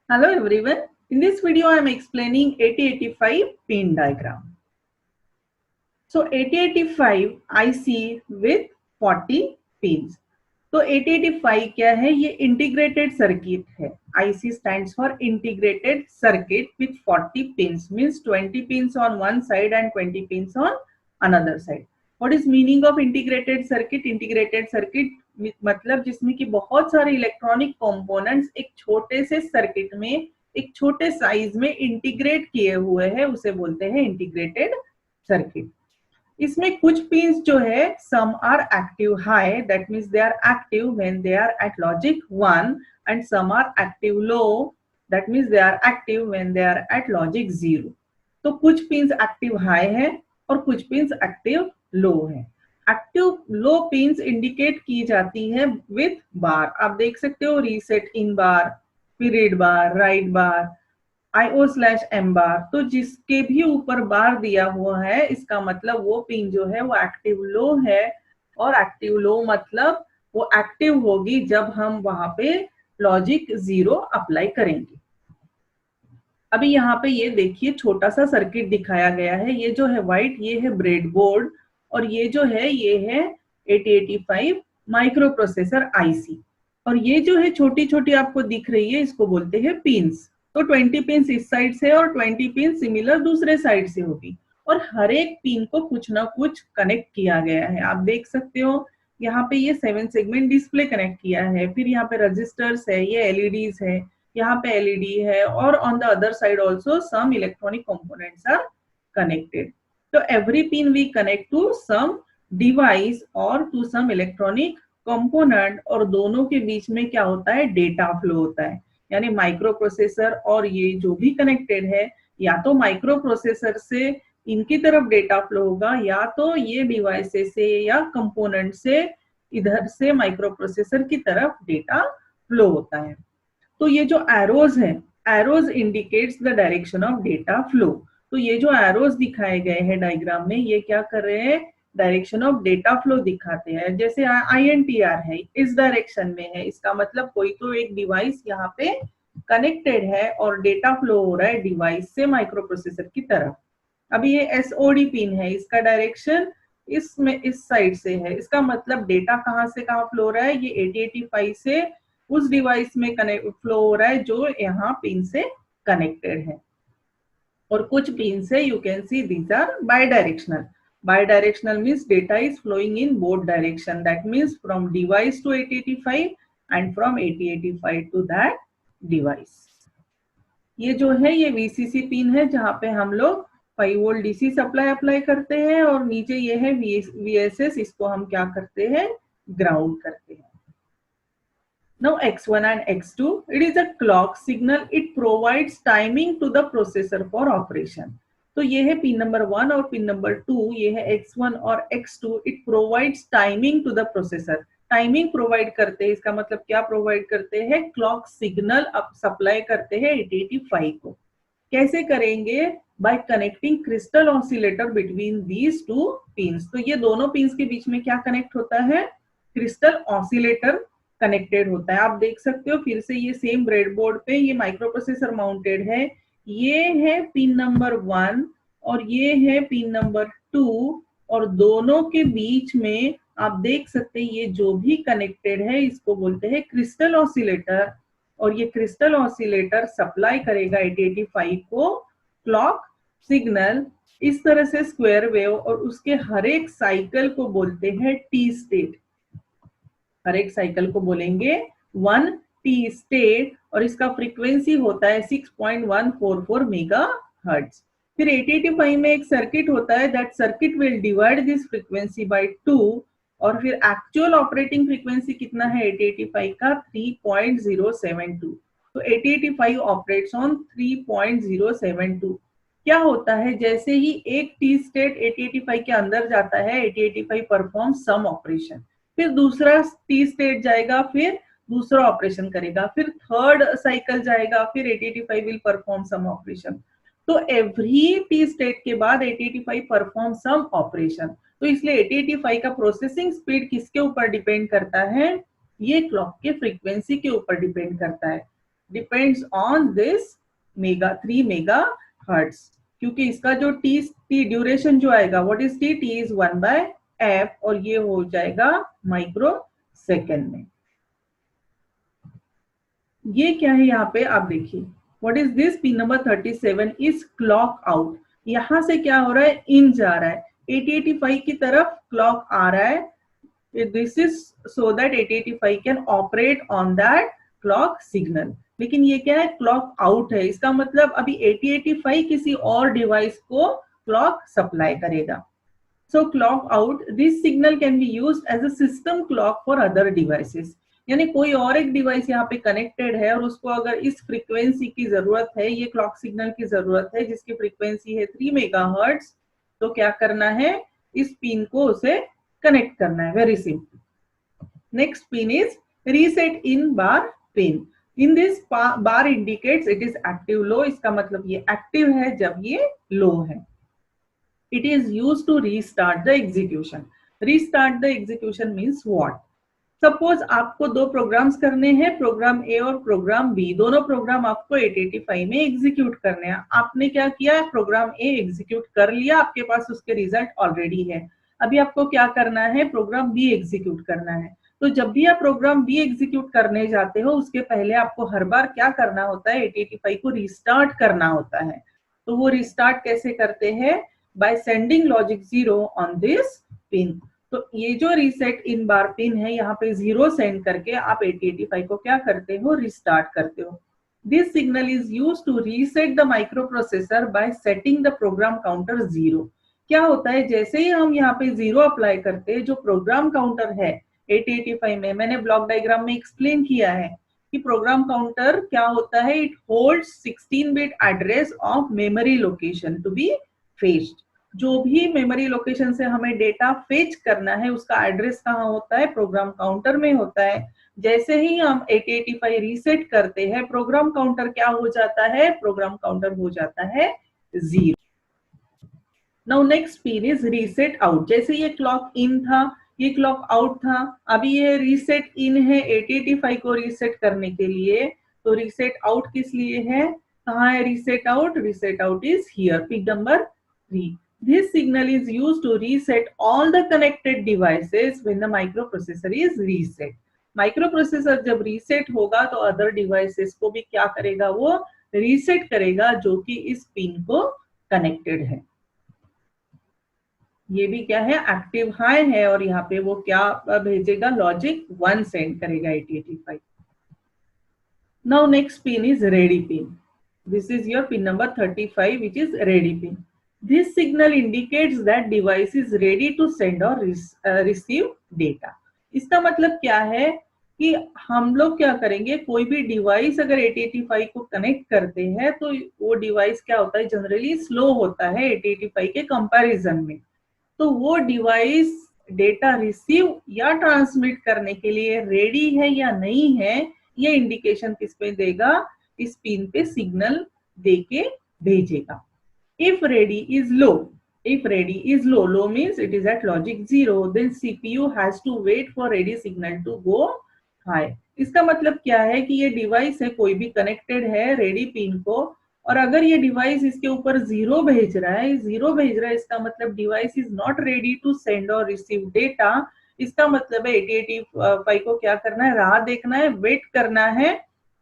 Hello everyone. In this video, I am explaining 8085 pin diagram. So 8085 IC with 40 pins. तो 8085 क्या है? ये integrated circuit है. IC stands for integrated circuit with 40 pins, means 20 pins on one side and 20 pins on another side. What is meaning of integrated circuit? Integrated circuit मतलब जिसमें कि बहुत सारे इलेक्ट्रॉनिक कंपोनेंट्स एक छोटे से सर्किट में एक छोटे साइज में इंटीग्रेट किए हुए हैं, उसे बोलते हैं इंटीग्रेटेड सर्किट. इसमें कुछ पिंस जो है some are active high, that means they are active when they are at logic 1 and some are active low, that means they are active when they are at logic 0. तो कुछ pins active high है और कुछ pins active low है. Active low pins indicate की जाती है with बार. आप देख सकते हो रीसेट इन बार, पीरियड बार, राइट बार, IO/M बार. तो जिसके भी ऊपर बार दिया हुआ है इसका मतलब वो पिन जो है वो एक्टिव लो है, और एक्टिव लो मतलब वो एक्टिव होगी जब हम वहां पे लॉजिक 0 अप्लाई करेंगे. अभी यहाँ पे ये देखिए छोटा सा सर्किट दिखाया गया है. ये जो है व्हाइट, ये है ब्रेड बोर्ड, और ये जो है ये है 8085 माइक्रो प्रोसेसर IC. और ये जो है छोटी छोटी आपको दिख रही है इसको बोलते हैं पिंस. तो 20 पिंस इस साइड से और 20 पिन सिमिलर दूसरे साइड से होगी, और हर एक पिन को कुछ ना कुछ कनेक्ट किया गया है. आप देख सकते हो यहाँ पे ये 7 सेगमेंट डिस्प्ले कनेक्ट किया है, फिर यहाँ पे रजिस्टर्स है, ये LEDs है, यहाँ पे LED है, और on the other side also some electronic components are connected. तो every pin we connect to some device और टू सम इलेक्ट्रॉनिक कंपोनेंट, और दोनों के बीच में क्या होता है? डेटा फ्लो होता है. यानी माइक्रो प्रोसेसर और ये जो भी कनेक्टेड है, या तो माइक्रो प्रोसेसर से इनकी तरफ डेटा फ्लो होगा, या तो ये डिवाइसेस से या कंपोनेंट से इधर से माइक्रो प्रोसेसर की तरफ डेटा फ्लो होता है. तो ये जो एरोज है, arrows indicates the direction of data flow. तो ये जो एरोज दिखाए गए हैं डायग्राम में, ये क्या कर रहे हैं? डायरेक्शन ऑफ डेटा फ्लो दिखाते हैं. जैसे INTR है, इस डायरेक्शन में है, इसका मतलब कोई तो एक डिवाइस यहाँ पे कनेक्टेड है और डेटा फ्लो हो रहा है डिवाइस से माइक्रो प्रोसेसर की तरफ. अभी ये SOD पिन है, इसका डायरेक्शन इसमें इस साइड से है, इसका मतलब डेटा कहाँ से कहाँ फ्लो हो रहा है? ये 8085 से उस डिवाइस में कनेक्ट फ्लो हो रहा है जो यहाँ पिन से कनेक्टेड है. और कुछ पिन से you can see these are bidirectional. Bidirectional means data is flowing in both direction. That means from device to 8085 and from 8085 to that device. ये जो है ये VCC पिन है जहाँ पे हम लोग 5 वोल्ट DC सप्लाई अप्लाई करते हैं, और नीचे ये है VSS, इसको हम क्या करते हैं? ग्राउंड करते हैं. Now X1 and X2, it is a clock signal. It provides timing to the processor for operation. तो ये है पिन नंबर 1 और पिन नंबर 2, ये है X1 और X2. It provides timing to the processor. Timing provide करते हैं, इसका मतलब क्या प्रोवाइड करते हैं? क्लॉक सिग्नल अब सप्लाई करते हैं 8085 को. कैसे करेंगे? Bye connecting crystal oscillator between these two pins. तो ये दोनों पिंस के बीच में क्या कनेक्ट होता है? क्रिस्टल ऑसिलेटर कनेक्टेड होता है. आप देख सकते हो फिर से ये सेम ब्रेडबोर्ड पे ये माइक्रो प्रोसेसर माउंटेड है. ये है पिन नंबर 1 और ये है पिन नंबर 2, और दोनों के बीच में आप देख सकते हैं ये जो भी कनेक्टेड है इसको बोलते हैं क्रिस्टल ऑसिलेटर. और ये क्रिस्टल ऑसिलेटर सप्लाई करेगा 8085 को क्लॉक सिग्नल इस तरह से स्क्वायर वेव, और उसके हर एक साइकिल को बोलते हैं T स्टेट. हर एक साइकिल को बोलेंगे 1 T स्टेट, और इसका फ्रीक्वेंसी होता है 6.144 मेगाहर्ट्ज. फिर 8085 में एक सर्किट होता है, that circuit will divide this frequency by 2, और फिर एक्चुअल ऑपरेटिंग फ्रीक्वेंसी कितना है 8085 का? 3.072. तो 8085 ऑपरेट्स ऑन 3.072. क्या होता है? जैसे ही एक T स्टेट 8085 के अंदर जाता है 8085 परफॉर्म सम ऑपरेशन, फिर दूसरा T स्टेट जाएगा, फिर दूसरा ऑपरेशन करेगा, फिर थर्ड साइकिल जाएगा, फिर 8085 विल परफॉर्म सम ऑपरेशन. तो एवरी T स्टेट के बाद 8085 परफॉर्म सम ऑपरेशन. तो इसलिए 8085 का प्रोसेसिंग स्पीड किसके ऊपर डिपेंड करता है? ये क्लॉक के फ्रीक्वेंसी के ऊपर डिपेंड करता है. Depends on this 3 mega hertz, क्योंकि इसका जो टी ड्यूरेशन जो आएगा, what is T is 1/f, और ये हो जाएगा माइक्रो सेकेंड में। ये क्या है यहाँ पे आप देखिए, what is this, pin number 37 is clock out. यहां से क्या हो रहा है, इन जा रहा है, 8085 की तरफ क्लॉक आ रहा है। This is so that 8085 can operate on that clock signal. लेकिन ये क्या है, क्लॉक आउट है, इसका मतलब अभी 8085 किसी और डिवाइस को क्लॉक सप्लाई करेगा। So clock out, this signal can be used as a system clock for other devices. यानी कोई और एक डिवाइस यहाँ पे कनेक्टेड है और उसको अगर इस फ्रीक्वेंसी की जरूरत है, ये क्लॉक सिग्नल की जरूरत है जिसकी फ्रीक्वेंसी है 3 मेगाहर्ट्ज, तो क्या करना है, इस पिन को उसे कनेक्ट करना है, very simple. Next pin is reset in bar pin. In this bar indicates it is active लो, इसका मतलब ये एक्टिव है जब ये लो है। It is used to restart the execution. Restart the execution means what? Suppose आपको दो प्रोग्राम्स करने हैं, प्रोग्राम ए और प्रोग्राम बी, दोनों प्रोग्राम आपको 8085 में एग्जीक्यूट करने हैं। आपने क्या किया, प्रोग्राम ए एग्जीक्यूट कर लिया, आपके पास उसके रिजल्ट ऑलरेडी है। अभी आपको क्या करना है, प्रोग्राम बी एग्जीक्यूट करना है। तो जब भी आप प्रोग्राम बी एग्जीक्यूट करने जाते हो, उसके पहले आपको हर बार क्या करना होता है, 8085 को रिस्टार्ट करना होता है। तो वो रिस्टार्ट कैसे करते हैं, by sending logic 0 on this pin। तो ये जो रीसेट इन बार पिन है, यहाँ पे 0 सेंड करके आप 8085 को क्या करते हो, रिस्टार्ट करते हो। This signal is used to reset the microprocessor by setting the program counter 0। क्या होता है, जैसे ही हम यहाँ पे 0 अप्लाई करते हैं, जो प्रोग्राम काउंटर है 8085 में, मैंने ब्लॉक डायग्राम में एक्सप्लेन किया है कि प्रोग्राम काउंटर क्या होता है, it holds 16 bit address of memory location to be fetched. जो भी मेमोरी लोकेशन से हमें डेटा फेच करना है, उसका एड्रेस कहाँ होता है, प्रोग्राम काउंटर में होता है। जैसे ही हम 8085 रीसेट करते हैं, प्रोग्राम काउंटर क्या हो जाता है, प्रोग्राम काउंटर हो जाता है 0। Now next pin is reset out. जैसे ये क्लॉक इन था, ये क्लॉक आउट था, अभी ये रीसेट इन है 8085 को रीसेट करने के लिए। तो रीसेट आउट किस लिए है, कहाँ है reset out, reset out is here, pin number 3। This signal is used to reset all the connected devices when the microprocessor is reset. Microprocessor जब रीसेट होगा तो अदर डिवाइसेस को भी क्या करेगा, वो रीसेट करेगा जो कि इस पिन को कनेक्टेड है। ये भी क्या है, एक्टिव हाई है, और यहाँ पे वो क्या भेजेगा, लॉजिक 1 सेंड करेगा 8085। Now next pin is ready pin. This is your pin number 35 which is ready pin. This signal indicates that device is ready to send or receive data. इसका मतलब क्या है कि हम लोग क्या करेंगे, कोई भी डिवाइस अगर 8085 को कनेक्ट करते हैं तो वो डिवाइस क्या होता है, जनरली स्लो होता है 8085 के कंपैरिजन में। तो वो डिवाइस डेटा रिसीव या ट्रांसमिट करने के लिए रेडी है या नहीं है, ये इंडिकेशन किस पे देगा, इस पिन पे सिग्नल देके भेजेगा। If ready is low, low means it is at logic 0, then CPU has to wait for ready signal to go high. इसका मतलब क्या है कि ये डिवाइस है, कोई भी कनेक्टेड है रेडी पिन को, और अगर ये डिवाइस इसके ऊपर 0 भेज रहा है, इसका मतलब device is not ready to send और रिसीव डेटा। इसका मतलब है 8085 को क्या करना है, राह देखना है, वेट करना है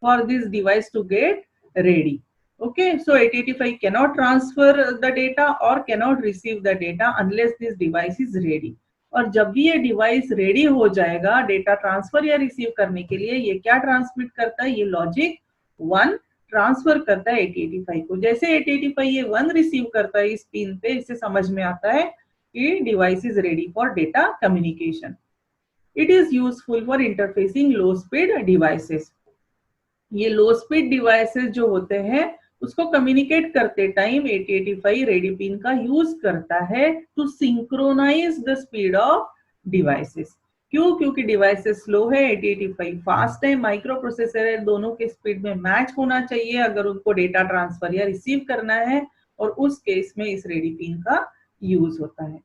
for this device to get ready. Okay, so 8085 cannot transfer the data or cannot receive the data unless this device is ready. और जब भी ये डिवाइस रेडी हो जाएगा डेटा ट्रांसफर या रिसीव करने के लिए, ये क्या ट्रांसमिट करता है, ये लॉजिक 1 ट्रांसफर करता है 8085 को। जैसे 8085 ये 1 रिसीव करता है इस पिन पे, इससे समझ में आता है कि device is ready for data communication. It is useful for interfacing low speed devices. ये लो स्पीड डिवाइसेस जो होते हैं उसको कम्युनिकेट करते टाइम 8085 रेडी पिन का यूज करता है to synchronise the speed of devices. क्यों, क्योंकि डिवाइसेस स्लो है, 8085 फास्ट है, माइक्रो प्रोसेसर है, दोनों के स्पीड में मैच होना चाहिए अगर उनको डेटा ट्रांसफर या रिसीव करना है, और उस केस में इस रेडी पिन का यूज होता है।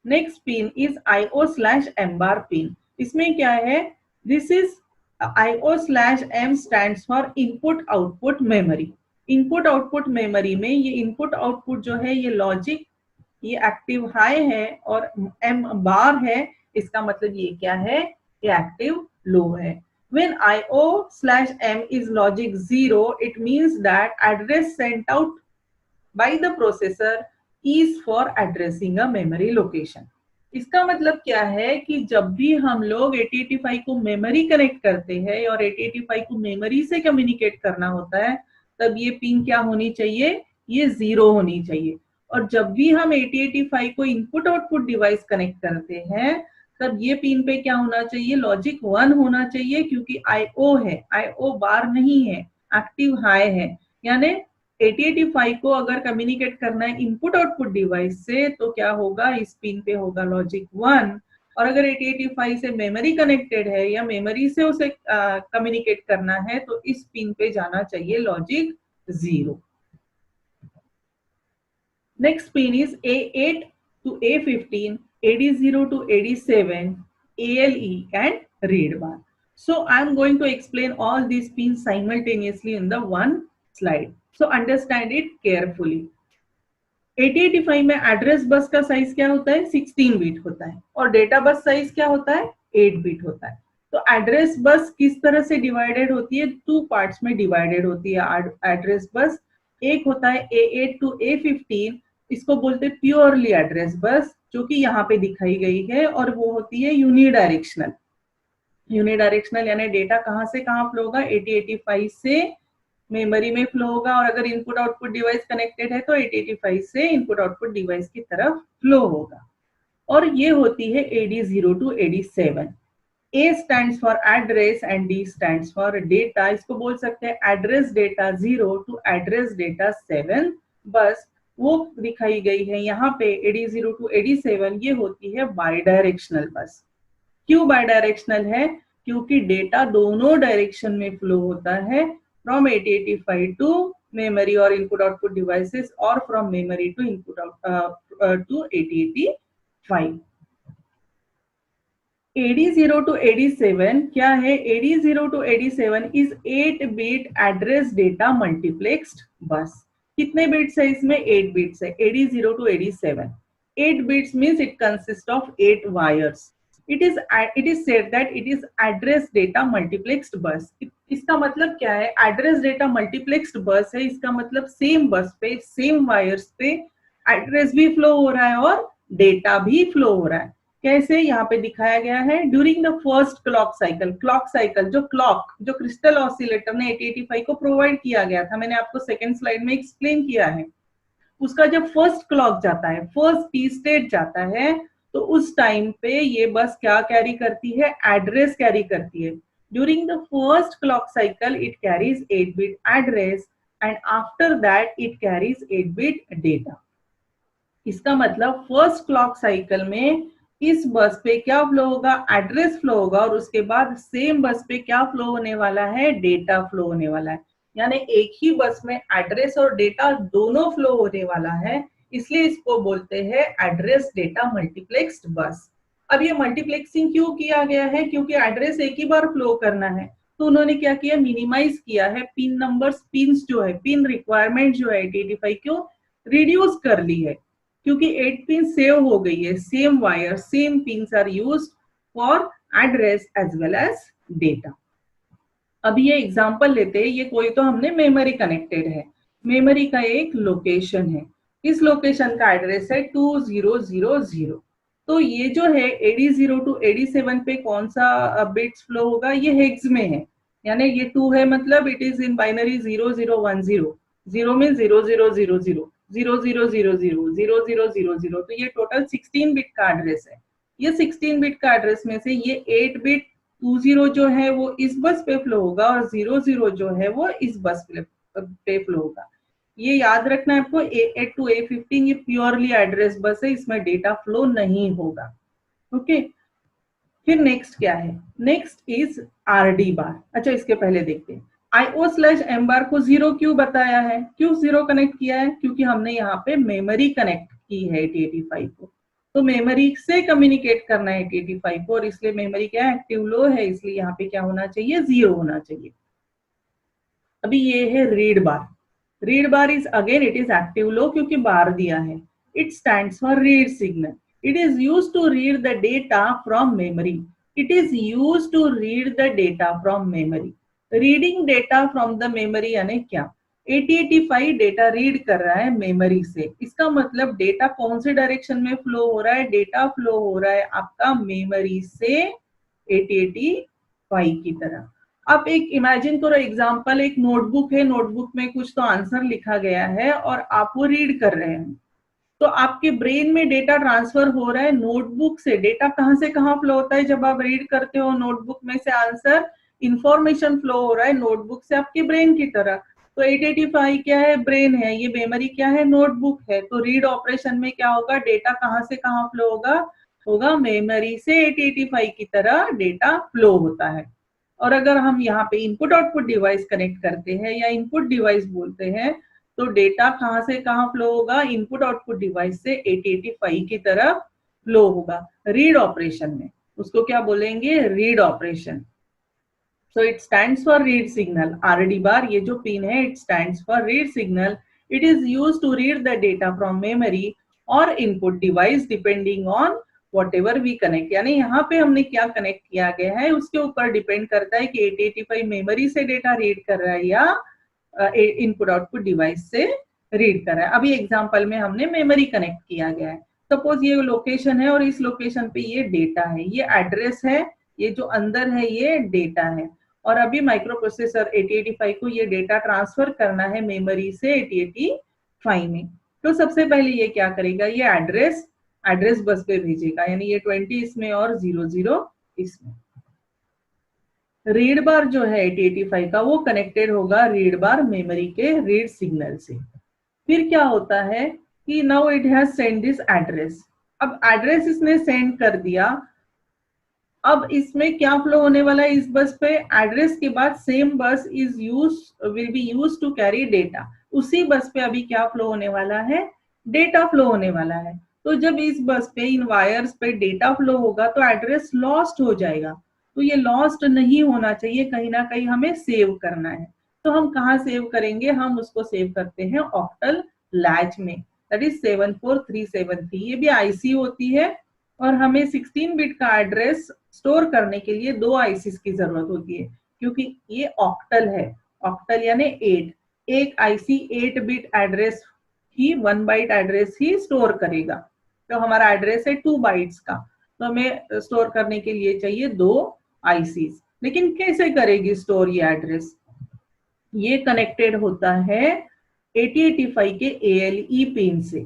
Next pin is IO/M bar pin. इसमें क्या है, this is IO/M stands for input output memory. Input output memory में ये इनपुट आउटपुट जो है ये लॉजिक, ये एक्टिव हाई है और M बार है, इसका मतलब ये क्या है, ये एक्टिव लो है। When IO/M is logic 0, it means that address sent out by the processor is for addressing a memory location। इसका मतलब क्या है कि जब भी हम लोग 8085 को मेमोरी कनेक्ट करते हैं और 8085 को मेमोरी से कम्युनिकेट करना होता है, तब ये पिन क्या होनी चाहिए, ये 0 होनी चाहिए। और जब भी हम 8085 को इनपुट आउटपुट डिवाइस कनेक्ट करते हैं, तब ये पिन पे क्या होना चाहिए, लॉजिक 1 होना चाहिए, क्योंकि IO है, IO बार नहीं है, एक्टिव हाई है। यानी 8085 को अगर कम्युनिकेट करना है इनपुट आउटपुट डिवाइस से, तो क्या होगा, इस पिन पे होगा लॉजिक 1। और अगर 8085 से मेमोरी कनेक्टेड है या मेमोरी से उसे कम्युनिकेट करना है, तो इस पिन पे जाना चाहिए logic 0। Next pin is A8 to A15, AD0 to AD7, ALE and read bar. So I am going to explain all these pins simultaneously in the one slide. So understand it carefully. 8085 में address bus का size क्या होता है, 16 bit होता है, और data bus size क्या होता है, 8 बिट होता है। तो एड्रेस बस किस तरह से डिवाइडेड होती है, 2 पार्ट्स में डिवाइडेड होती है एड्रेस बस। एक होता है A8 to A15, इसको बोलते हैं प्योरली एड्रेस बस, जो कि यहाँ पे दिखाई गई है, और वो होती है यूनिडायरेक्शनल। यूनिडायरेक्शनल यानी डेटा कहाँ से कहाँ फ्लो होगा, 8085 से मेमोरी में फ्लो होगा, और अगर इनपुट आउटपुट डिवाइस कनेक्टेड है तो 8085 से इनपुट आउटपुट डिवाइस की तरफ फ्लो होगा। और ये होती है AD0 to AD7। A stands for address and D stands for data। इसको बोल सकते हैं address data 0 to address data 7। बस वो दिखाई गई है यहाँ पे AD0 to AD7, ये होती है बाइडायरेक्शनल बस। क्यों बाइडायरेक्शनल है, क्योंकि डेटा दोनों डायरेक्शन में फ्लो होता है, from 8085 to memory or input output devices, or from memory to input to 8085। AD0 to AD7 क्या है, AD0 to AD7 is 8 bit address data multiplexed bus। कितने बिट्स है इसमें, 8 बिट्स है। AD0 to AD7 8 bits means it consists of 8 wires। it is said that it is address data multiplexed bus। इसका मतलब क्या है, एड्रेस डेटा मल्टीप्लेक्स्ड बस है, इसका मतलब सेम बस पे सेम वायर्स पे एड्रेस भी फ्लो हो रहा है और डेटा भी फ्लो हो रहा है। कैसे, यहाँ पे दिखाया गया है, during the first clock cycle. Clock cycle जो क्रिस्टल ऑसिलेटर ने 8085 को प्रोवाइड किया गया था, मैंने आपको सेकेंड स्लाइड में एक्सप्लेन किया है, उसका जब फर्स्ट क्लॉक जाता है, फर्स्ट टी स्टेट जाता है, तो उस टाइम पे ये बस क्या कैरी करती है, एड्रेस कैरी करती है। During the first clock cycle, it carries 8-bit address, and after that, it carries 8-bit data। इसका मतलब फर्स्ट क्लॉक साइकिल में इस बस पे क्या फ्लो होगा, एड्रेस फ्लो होगा, और उसके बाद सेम बस पे क्या फ्लो होने वाला है, डेटा फ्लो होने वाला है। यानी एक ही बस में एड्रेस और डेटा दोनों फ्लो होने वाला है, इसलिए इसको बोलते हैं एड्रेस डेटा मल्टीप्लेक्स्ड बस। अब ये मल्टीप्लेक्सिंग क्यों किया गया है, क्योंकि एड्रेस एक ही बार फ्लो करना है, तो उन्होंने क्या किया, मिनिमाइज किया है पिन नंबर्स, पिन्स जो है, पिन रिक्वायरमेंट जो है 8085 को रिड्यूस कर ली है, क्योंकि 8 पिन सेव हो गई है, same wire same pins are used for address as well as data. अब ये एग्जांपल लेते हैं, ये कोई तो हमने मेमोरी कनेक्टेड है, मेमोरी का एक लोकेशन है, इस लोकेशन का एड्रेस है 2000। तो ये जो है AD0 to AD7 पे कौन सा बिट्स फ्लो होगा, ये हेक्स में है, यानी ये 2 है, मतलब इट इज इन बाइनरी 0010। 0 में 0000, 0000, तो ये टोटल 16 बिट का एड्रेस है। ये 16 बिट का एड्रेस में से ये 8 बिट 20 जो है वो इस बस पे फ्लो होगा, और 00 जो है वो इस बस पे फ्लो होगा। ये याद रखना है आपको, A8 to A15 ये प्योरली एड्रेस बस है, इसमें डेटा फ्लो नहीं होगा। ओके, फिर नेक्स्ट क्या है, नेक्स्ट इज RD बार। अच्छा, इसके पहले देखते हैं IO/M बार को 0 क्यों बताया है, क्यों 0 कनेक्ट किया है, क्योंकि हमने यहाँ पे मेमोरी कनेक्ट की है 8085 को, तो मेमोरी से कम्युनिकेट करना है 8085 को, और इसलिए मेमोरी क्या है, एक्टिव लो है, इसलिए यहाँ पे क्या होना चाहिए, 0 होना चाहिए। अभी ये है read bar. Read bar is again it is active low क्योंकि बार दिया है। It stands for read signal. It is used to read the data from memory. It is used to read the data from memory. Reading data from the memory यानी क्या, 8085 data read कर रहा है memory से। इसका मतलब data कौन से डायरेक्शन में फ्लो हो रहा है, डेटा फ्लो हो रहा है आपका मेमोरी से 8085 की तरह। आप एक इमेजिन करो एग्जांपल, एक नोटबुक है, नोटबुक में कुछ तो आंसर लिखा गया है और आप वो रीड कर रहे हैं, तो आपके ब्रेन में डेटा ट्रांसफर हो रहा है नोटबुक से। डेटा कहां से कहां फ्लो होता है, जब आप रीड करते हो नोटबुक में से आंसर, इंफॉर्मेशन फ्लो हो रहा है नोटबुक से आपके ब्रेन की तरह। तो 885 क्या है, ब्रेन है, ये मेमोरी क्या है, नोटबुक है। तो रीड ऑपरेशन में क्या होगा, डेटा कहां से कहां फ्लो होगा, होगा मेमोरी से 885 की तरह डेटा फ्लो होता है। और अगर हम यहाँ पे इनपुट आउटपुट डिवाइस कनेक्ट करते हैं या इनपुट डिवाइस बोलते हैं, तो डेटा कहां से कहां फ्लो होगा, इनपुट आउटपुट डिवाइस से 885 की तरफ फ्लो होगा रीड ऑपरेशन में। उसको क्या बोलेंगे, read operation. So it stands for read signal. RD bar, ये जो पिन है, it stands for read signal. It is used to read the data from memory और input device depending on whatever we connect। यानी यहाँ पे हमने क्या connect किया गया है उसके ऊपर डिपेंड करता है कि 885 मेमोरी से डेटा रीड कर रहा है या इनपुट आउटपुट डिवाइस से रीड कर रहा है। अभी एग्जांपल में हमने मेमोरी कनेक्ट किया गया है। सपोज ये लोकेशन है और इस लोकेशन पे ये डेटा है, ये एड्रेस है, ये जो अंदर है ये डेटा है। और अभी माइक्रो प्रोसेसर 8085 को ये डेटा ट्रांसफर करना है मेमोरी से 8085 में। तो सबसे पहले ये क्या करेगा, ये एड्रेस बस पे भेजेगा, यानी ये 20 इसमें और 00 इसमें। रीड बार जो है 8085 का, वो कनेक्टेड होगा रीड बार मेमोरी के रीड सिग्नल से। फिर क्या होता है कि now it has send this address. अब एड्रेस इसने सेंड कर दिया। अब इसमें क्या फ्लो होने वाला है इस बस पे, एड्रेस के बाद same bus will be used to carry data. उसी बस पे अभी क्या फ्लो होने वाला है, डेटा फ्लो होने वाला है। तो जब इस बस पे इन वायर्स पे डेटा फ्लो होगा तो एड्रेस लॉस्ट हो जाएगा। तो ये लॉस्ट नहीं होना चाहिए, कहीं ना कहीं हमें सेव करना है। तो हम कहाँ सेव करेंगे, हम उसको सेव करते हैं ऑक्टल लैच में, दैट इज 74373। ये भी आईसी होती है और हमें 16 बिट का एड्रेस स्टोर करने के लिए 2 आईसीस की जरूरत होती है, क्योंकि ये ऑक्टल है। ऑक्टल यानी 8, एक आईसी 8 बिट एड्रेस ही 1 बाइट एड्रेस ही स्टोर करेगा। तो हमारा एड्रेस है 2 बाइट्स का, तो हमें स्टोर करने के लिए चाहिए 2 आईसीस। लेकिन कैसे करेगी स्टोर ये एड्रेस, ये कनेक्टेड होता है 8085 के ALE पिन से।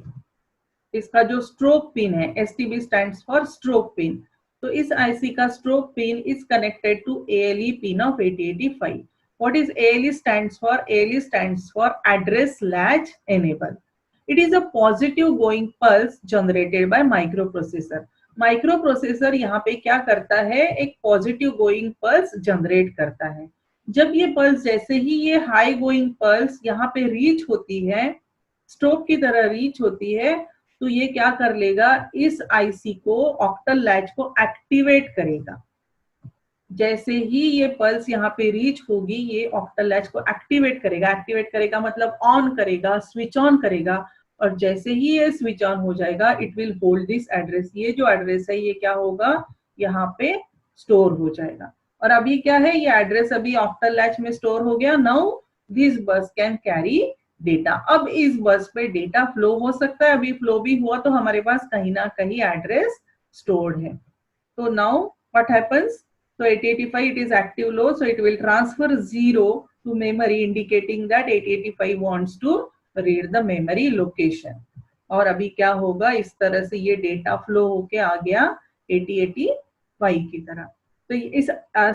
इसका जो स्ट्रोक पिन है, STB stands for stroke pin, तो इस आईसी का stroke pin is connected to ALE pin of 8085। What is ALE stands for? ALE stands for address latch enable. It is a positive going pulse generated by microprocessor. Microprocessor यहाँ पे क्या करता है, एक positive going pulse generate करता है। जब ये पल्स, जैसे ही ये हाई गोइंग पल्स यहाँ पे रीच होती है, स्ट्रोक की तरह रीच होती है, तो ये क्या कर लेगा, इस आईसी को, ऑक्टल लैच को एक्टिवेट करेगा। जैसे ही ये पल्स यहाँ पे रीच होगी, ये ऑक्टल लैच को एक्टिवेट करेगा। एक्टिवेट करेगा मतलब ऑन करेगा, स्विच ऑन करेगा। और जैसे ही ये स्विच ऑन हो जाएगा, it will hold this address. ये जो एड्रेस है ये क्या होगा, यहाँ पे स्टोर हो जाएगा। और अभी क्या है, ये एड्रेस अभी ऑक्टल लैच में स्टोर हो गया। नाउ दिस बस कैन कैरी डेटा। अब इस बस पे डेटा फ्लो हो सकता है, अभी फ्लो भी हुआ तो हमारे पास कहीं ना कहीं एड्रेस स्टोर्ड है। तो now what happens, so 885 it is active low, so it will transfer 0 to memory indicating that 885 wants to read the memory location। और अभी क्या होगा, इस तरह से ये डेटा फ्लो होके आ गया 8085 की तरह। तो इस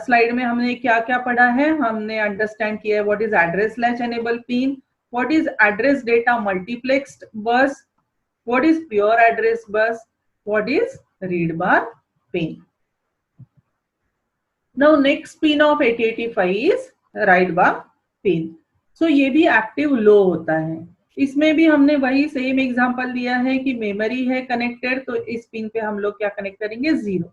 स्लाइड में हमने क्या क्या पढ़ा है, हमने अंडरस्टैंड किया है what is address latch enable pin, what is address data multiplexed bus, what is pure address bus, what is read bar pin. Now next pin of 8085 is write bar pin. So ये भी active low होता है। इसमें भी हमने वही same example दिया है कि मेमोरी है कनेक्टेड, तो इस पिन पे हम लोग क्या कनेक्ट करेंगे, 0।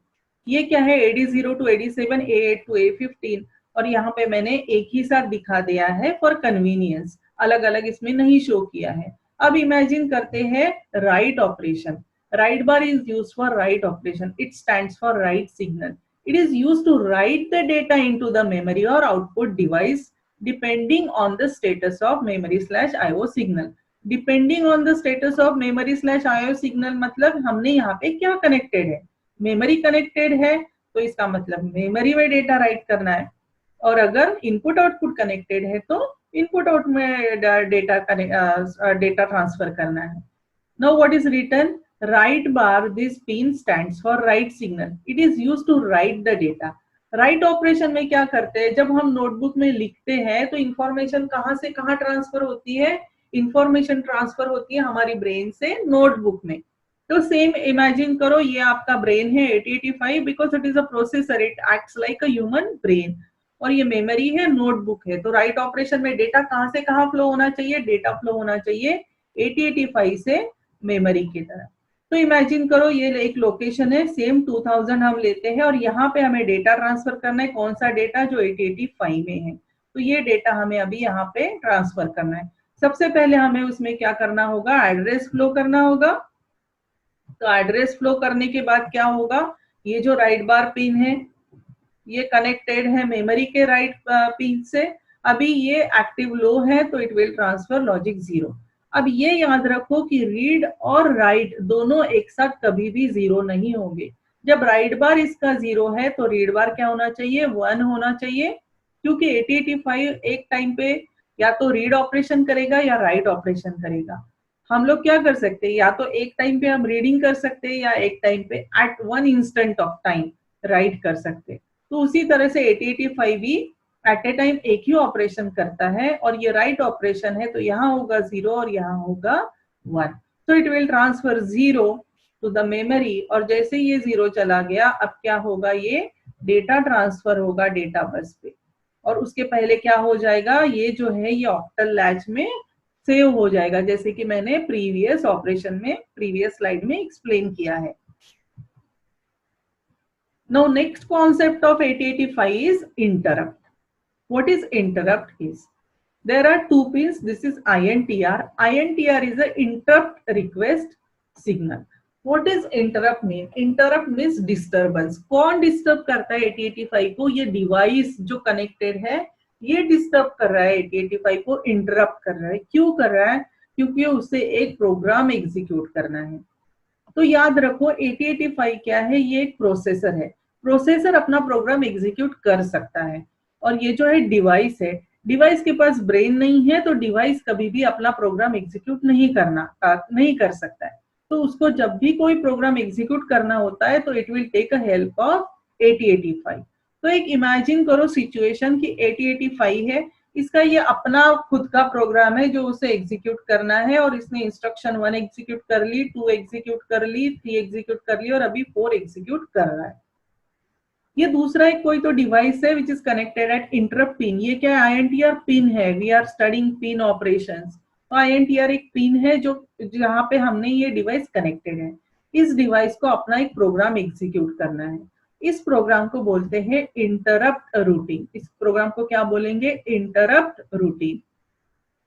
ये क्या है, AD0 to AD7, A8 to A15, और यहाँ पे मैंने एक ही साथ दिखा दिया है फॉर कन्वीनियंस, अलग अलग इसमें नहीं शो किया है। अब इमेजिन करते हैं write operation. Right bar is used for write operation, it stands for write signal. It is used to write the data into the memory or output device depending on the status of memory/IO signal. Depending on the status of memory/IO signal मतलब हमने यहाँ पे क्या connected है, memory connected है, तो इसका मतलब मेमोरी में डेटा राइट करना है, और अगर इनपुट आउटपुट कनेक्टेड है तो इनपुट आउट में डेटा ट्रांसफर करना है। Now what is written? Right bar, this pin stands for right signal. It is used to write the data. Write operation में क्या करते हैं, जब हम नोटबुक में लिखते हैं तो इंफॉर्मेशन कहाँ से कहाँ ट्रांसफर होती है, इंफॉर्मेशन ट्रांसफर होती है हमारी ब्रेन से नोटबुक में। तो सेम इमेजिन करो, ये आपका ब्रेन है 8085, because it is a processor, it acts like a human brain, और ये मेमोरी है, नोटबुक है। तो राइट ऑपरेशन में डेटा कहाँ से कहाँ फ्लो होना चाहिए, डेटा फ्लो होना चाहिए 8085 से मेमोरी की तरह। तो इमेजिन करो ये एक लोकेशन है, सेम 2000 हम लेते हैं और यहाँ पे हमें डेटा ट्रांसफर करना है। कौन सा डेटा, जो 8085 में है, तो ये डेटा हमें अभी यहाँ पे ट्रांसफर करना है। सबसे पहले हमें उसमें क्या करना होगा, एड्रेस फ्लो करना होगा। तो एड्रेस फ्लो करने के बाद क्या होगा, ये जो राइट बार पिन है ये कनेक्टेड है मेमोरी के राइट पिन से। अभी ये एक्टिव लो है तो इट विल ट्रांसफर लॉजिक 0। अब ये याद रखो कि रीड और राइट दोनों एक साथ कभी भी 0 नहीं होंगे। जब राइट बार इसका 0 है तो रीड बार क्या होना चाहिए, 1 होना चाहिए, क्योंकि 8085 एक टाइम पे या तो रीड ऑपरेशन करेगा या राइट ऑपरेशन करेगा। हम लोग क्या कर सकते हैं, या तो एक टाइम पे हम रीडिंग कर सकते हैं या एक टाइम पे at one instant of time write कर सकते हैं। तो उसी तरह से 8085 भी एट ए टाइम एक ही ऑपरेशन करता है, और ये राइट ऑपरेशन है तो यहाँ होगा 0 और यहाँ होगा 1। तो it will transfer 0 to the memory, और जैसे ये 0 चला गया अब क्या होगा, ये डेटा ट्रांसफर होगा डेटा बस पे, और उसके पहले क्या हो जाएगा, ये जो है ये ऑक्टल लैच में सेव हो जाएगा, जैसे कि मैंने प्रीवियस ऑपरेशन में प्रीवियस स्लाइड में एक्सप्लेन किया है। Now next concept of 8085 is interrupt. What is interrupt is, there are two pins, this is INTR. INTR is a interrupt request signal. What is interrupt mean? Interrupt means disturbance. कौन disturb करता है 8085 को, ये device जो connected है ये disturb कर रहा है 8085 को, इंटरप्ट कर रहा है। क्यों कर रहा है, क्योंकि उसे एक प्रोग्राम एग्जीक्यूट करना है। तो याद रखो 8085 क्या है, ये एक प्रोसेसर है। प्रोसेसर अपना प्रोग्राम एग्जीक्यूट कर सकता है, और ये जो है डिवाइस है, डिवाइस के पास ब्रेन नहीं है तो डिवाइस कभी भी अपना प्रोग्राम एग्जीक्यूट नहीं कर सकता है। तो उसको जब भी कोई प्रोग्राम एग्जीक्यूट करना होता है तो it will take a help of 8085। तो एक इमेजिन करो सिचुएशन कि 8085 है, इसका ये अपना खुद का प्रोग्राम है जो उसे एग्जीक्यूट करना है, और इसने इंस्ट्रक्शन 1 एग्जीक्यूट कर ली, 2 एग्जीक्यूट कर ली, 3 एग्जीक्यूट कर ली, और अभी 4 एग्जीक्यूट कर रहा है। ये दूसरा एक कोई तो डिवाइस है which is connected at interrupt pin. ये क्या है, INTR पिन है, we are studying pin operations. तो INTR एक पिन है जो जहाँ पे हमने ये डिवाइस कनेक्टेड है। इस डिवाइस को अपना एक प्रोग्राम एग्जीक्यूट करना है। इस प्रोग्राम को बोलते हैं इंटरप्ट रूटीन। इस प्रोग्राम को क्या बोलेंगे, इंटरप्ट रूटीन।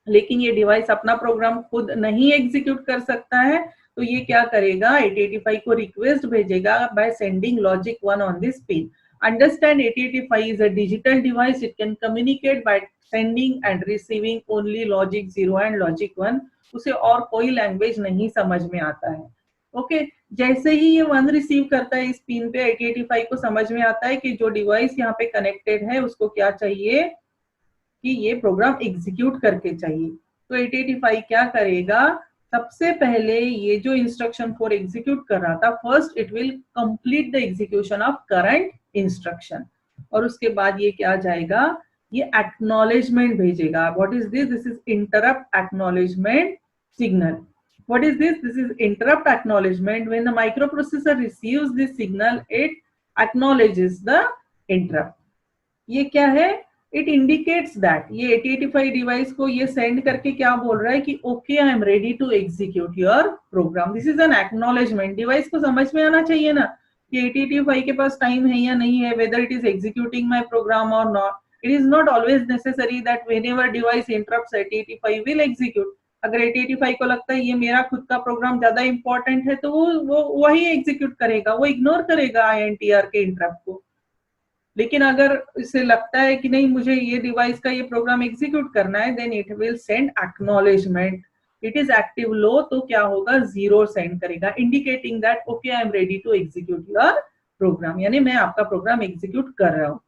लेकिन ये डिवाइस अपना प्रोग्राम खुद नहीं एग्जीक्यूट कर सकता है, तो ये क्या करेगा, 8085 को रिक्वेस्ट भेजेगा bye sending logic 1 on this pin. Understand 8085 is a digital device, it can communicate by sending end receiving only logic 0 and logic 1। उसे और कोई लैंग्वेज नहीं समझ में आता है। ओके जैसे ही ये 1 रिसीव करता है इस पिन पे, 8085 को समझ में आता है कि जो डिवाइस यहाँ पे कनेक्टेड है उसको क्या चाहिए कि ये प्रोग्राम एग्जीक्यूट करके चाहिए। तो 8085 क्या करेगा, सबसे पहले ये जो इंस्ट्रक्शन 4 एग्जीक्यूट कर रहा था, first it will complete the execution of current instruction, और उसके बाद ये क्या जाएगा, ये एक्नॉलेजमेंट भेजेगा। What is this, this is interrupt acknowledgement signal. What is this? This is interrupt acknowledgement. When the microprocessor receives this signal, it acknowledges the interrupt. ये क्या है, इट इंडिकेट्स दैट ये 8085 डिवाइस को ये सेंड करके क्या बोल रहा है कि okay I am ready to execute your program. This is an acknowledgement. Device को समझ में आना चाहिए ना कि 8085 के पास टाइम है या नहीं है, whether it is executing my program और not. It is not always necessary that whenever device interrupts 8085 will execute. अगर 8085 को लगता है ये मेरा खुद का प्रोग्राम ज्यादा इंपॉर्टेंट है तो वो वही एग्जीक्यूट करेगा, वो इग्नोर करेगा INTR के इंटरप्ट को। लेकिन अगर इसे लगता है कि नहीं मुझे ये डिवाइस का ये प्रोग्राम एग्जीक्यूट करना है, then it will send acknowledgement. It is active low तो क्या होगा, 0 सेंड करेगा, indicating that okay I am ready to execute your program, यानी मैं आपका प्रोग्राम एग्जीक्यूट कर रहा हूं।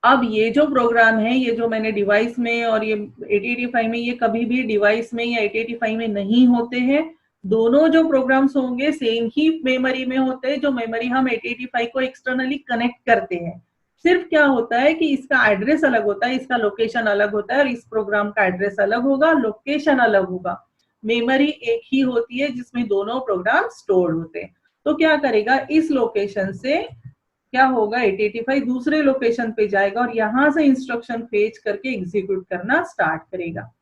अब ये जो प्रोग्राम है, ये जो मैंने डिवाइस में और ये 8085 में, ये कभी भी डिवाइस में या 8085 में नहीं होते हैं। दोनों जो प्रोग्राम्स होंगे सेम ही मेमोरी में होते हैं, जो मेमोरी हम 8085 को एक्सटर्नली कनेक्ट करते हैं। सिर्फ क्या होता है कि इसका एड्रेस अलग होता है, इसका लोकेशन अलग होता है, और इस प्रोग्राम का एड्रेस अलग होगा, लोकेशन अलग होगा। मेमोरी एक ही होती है जिसमें दोनों प्रोग्राम स्टोर होते हैं। तो क्या करेगा, इस लोकेशन से क्या होगा, 8085 दूसरे लोकेशन पे जाएगा और यहां से इंस्ट्रक्शन फेच करके एग्जीक्यूट करना स्टार्ट करेगा।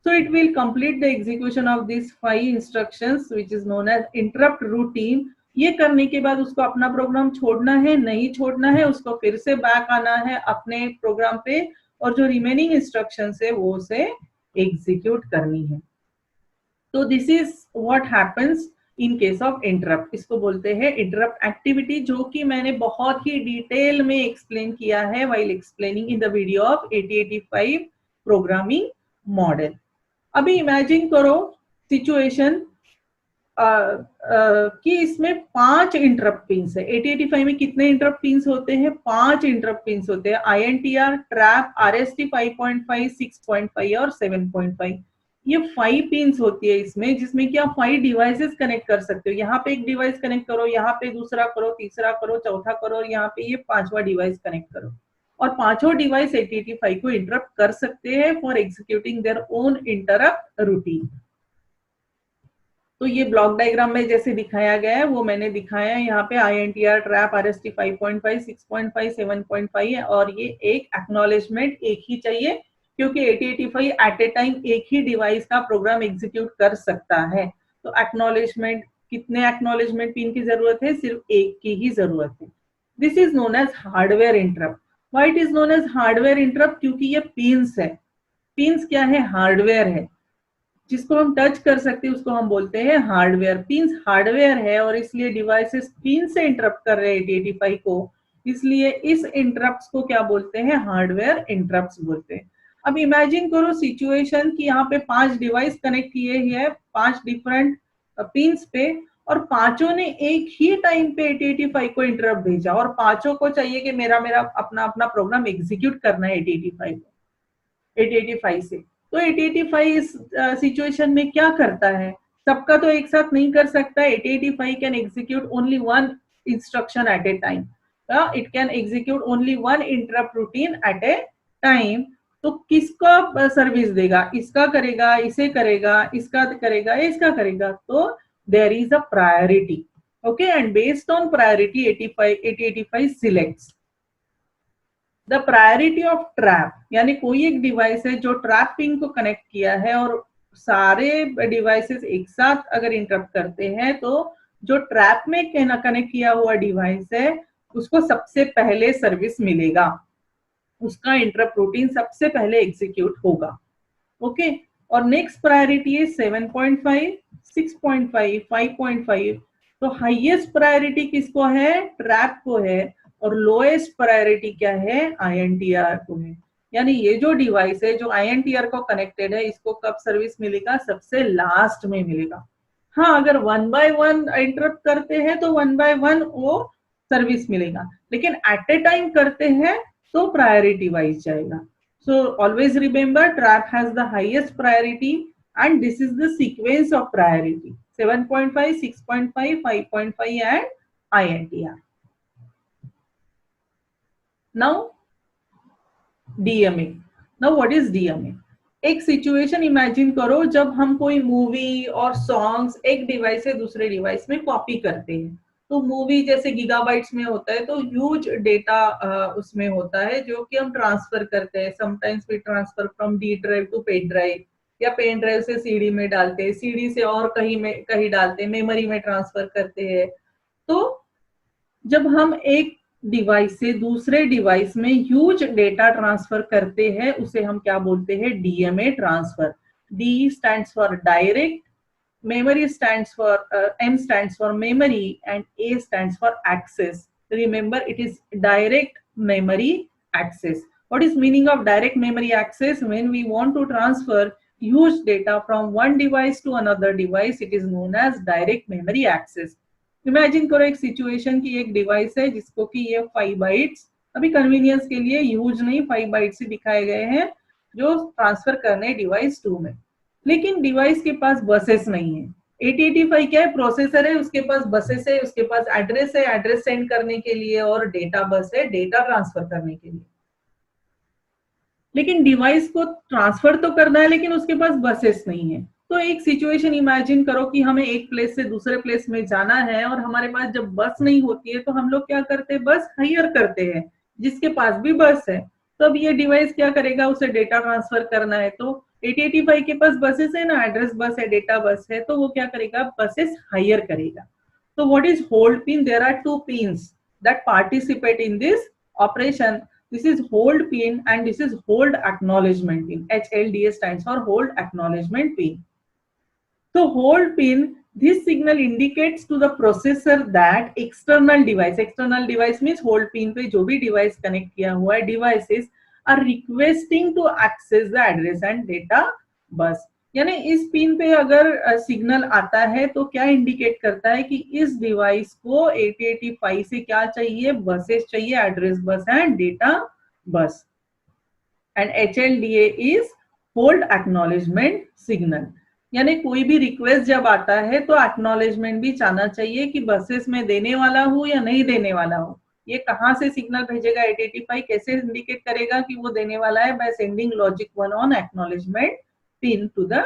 So it will complete the execution of these 5 instructions which is known as interrupt routine। ये करने के बाद उसको अपना प्रोग्राम छोड़ना है, नहीं छोड़ना है, उसको फिर से बैक आना है अपने प्रोग्राम पे, और जो रिमेनिंग इंस्ट्रक्शंस है वो उसे एग्जीक्यूट करनी है। तो this is what happens in case of interrupt. इसको बोलते हैं इंटरप्ट एक्टिविटी, जो कि मैंने बहुत ही डिटेल में एक्सप्लेन किया है while explaining in the video of 8085 programming model. अभी इमेजिन करो सिचुएशन कि इसमें 5 इंटरप्ट पिंस है। 8085 में कितने इंटरप्ट पिंस होते हैं, 5 इंटरप्ट पिंस होते हैं, INTR, ट्रैप, RST 5.5, 6.5 और 7.5। ये 5 पिंस होती है इसमें, जिसमें कि आप 5 डिवाइसेस कनेक्ट कर सकते हो। यहाँ पे एक डिवाइस कनेक्ट करो, यहाँ पे दूसरा करो, तीसरा करो, चौथा करो, और यहाँ पे ये 5वां डिवाइस कनेक्ट करो। और पांचों डिवाइस 8085 को इंटरप्ट कर सकते हैं for executing their own interrupt routine. तो ये ब्लॉक डायग्राम में जैसे दिखाया गया है वो मैंने दिखाया है। यहाँ पे INTR, ट्रैप, RST 5.5, 6.5, 7.5 है, और ये एक एक्नॉलेजमेंट एक ही चाहिए, क्योंकि 8085 एट ए टाइम एक ही डिवाइस का प्रोग्राम एग्जीक्यूट कर सकता है। तो एक्नॉलेजमेंट, कितने एक्नॉलेजमेंट पिन की जरूरत है, सिर्फ एक की ही जरूरत है। This is known as hardware interrupt. Why it is known as hardware interrupt, क्योंकि ये पिंस है। पिंस क्या है, हार्डवेयर है, जिसको हम टच कर सकते हैं उसको हम बोलते हैं हार्डवेयर। पिंस हार्डवेयर है और इसलिए डिवाइसेस पिन से इंटरप्ट कर रहे हैं 8085 को, इसलिए इस इंटरप्ट्स को क्या बोलते हैं, हार्डवेयर इंटरप्ट्स बोलते हैं। अब इमेजिन करो सिचुएशन कि यहाँ पे 5 डिवाइस कनेक्ट किए हैं 5 डिफरेंट पिंस पे, और पांचों ने एक ही टाइम पे 8085 को इंटरप्ट भेजा, और पांचों को चाहिए कि मेरा अपना अपना प्रोग्राम एग्जीक्यूट करना है 8085 से। तो 8085 इस सिचुएशन में क्या करता है, सबका तो एक साथ नहीं कर सकता। 8085 can execute only 1 instruction at a time. It can execute only 1 interrupt routine at a time. तो किसका सर्विस देगा, इसका करेगा, इसे करेगा, इसका करेगा, इसका करेगा। तो there is a priority, okay, and based on priority 8085 selects the priority of trap. यानी कोई एक डिवाइस है जो ट्रैप पिन को कनेक्ट किया है, और सारे डिवाइसेस एक साथ अगर इंटरप्ट करते हैं, तो जो ट्रैप में कनेक्ट किया हुआ डिवाइस है उसको सबसे पहले सर्विस मिलेगा, उसका इंटरप्ट रूटीन सबसे पहले एग्जीक्यूट होगा, ओके। और नेक्स्ट प्रायोरिटी है 7.5, 6.5, 5.5। तो हाईएस्ट प्रायोरिटी किसको है, ट्रैप को है, और लोएस्ट प्रायोरिटी क्या है, INTR को है। यानी ये जो डिवाइस है जो INTR को कनेक्टेड है, इसको कब सर्विस मिलेगा, सबसे लास्ट में मिलेगा। हाँ, अगर 1 by 1 इंटरप्ट करते हैं तो 1 by 1 वो सर्विस मिलेगा, लेकिन एट ए टाइम करते हैं तो प्रायोरिटी वाइज जाएगा। So always remember trap has the highest priority and this is the sequence of priority 7.5, 6.5, 5.5 and INTR. Now DMA. Now what is DMA? एक सिचुएशन इमेजिन करो जब हम कोई मूवी और सॉन्ग्स एक डिवाइस से दूसरे डिवाइस में कॉपी करते हैं, तो मूवी जैसे गीगाबाइट्स में होता है, तो ह्यूज डेटा उसमें होता है जो कि हम ट्रांसफर करते हैं। Sometimes we transfer from D drive to pen drive, या पेन ड्राइव से सीडी में डालते हैं, सीडी से और कहीं डालते हैं, मेमोरी में ट्रांसफर करते हैं। तो जब हम एक डिवाइस से दूसरे डिवाइस में ह्यूज डेटा ट्रांसफर करते हैं, उसे हम क्या बोलते हैं? DMA transfer. D stands for direct, memory stands for M stands for memory, and A stands for access. Remember, it is direct memory access. What is meaning of direct memory access? When we want to transfer huge data from one device to another device, it is known as direct memory access. Imagine करो एक situation की एक device है जिसको कि ये 5 bytes, अभी convenience के लिए यूज नहीं, 5 बाइट्स ही दिखाए गए हैं जो ट्रांसफर करने डिवाइस 2 में। लेकिन डिवाइस के पास बसेस नहीं है। 8085 क्या है? प्रोसेसर है, उसके पास बसेस है, उसके पास एड्रेस है, एड्रेस सेंड करने के लिए, और डेटा बस है, डेटा ट्रांसफर करने के लिए। लेकिन डिवाइस को ट्रांसफर तो करना है, लेकिन उसके पास बसेस नहीं है। तो एक सिचुएशन इमेजिन करो कि हमें एक प्लेस से दूसरे प्लेस में जाना है, और हमारे पास जब बस नहीं होती है तो हम लोग क्या करते हैं? बस हायर करते हैं जिसके पास भी बस है। तो अब ये डिवाइस क्या करेगा? उसे डेटा ट्रांसफर करना है, तो 8085 के पास बसेस है ना, एड्रेस बस है, डेटा बस है, तो वो क्या करेगा? बसेस हायर करेगा। तो what is hold pin? There are 2 pins that participate in this operation. This is hold pin and this is hold acknowledgement pin. HLDA stands for hold acknowledgement pin. So hold pin, this signal indicates to the processor that external device means hold pin पे जो भी device connect किया हुआ है, devices are requesting to access the address and data bus. यानी इस pin पे अगर सिग्नल आता है तो क्या इंडिकेट करता है कि इस डिवाइस को 8085 से क्या चाहिए? बसेस चाहिए, address bus and data bus. And HLDA is hold acknowledgement signal. यानी कोई भी रिक्वेस्ट जब आता है तो एक्नॉलेजमेंट भी चाहना चाहिए कि बसेस में देने वाला हूं या नहीं देने वाला हूं। ये कहां से सिग्नल भेजेगा 8085? कैसे इंडिकेट करेगा कि वो देने वाला है? By sending logic 1 on acknowledgement pin to the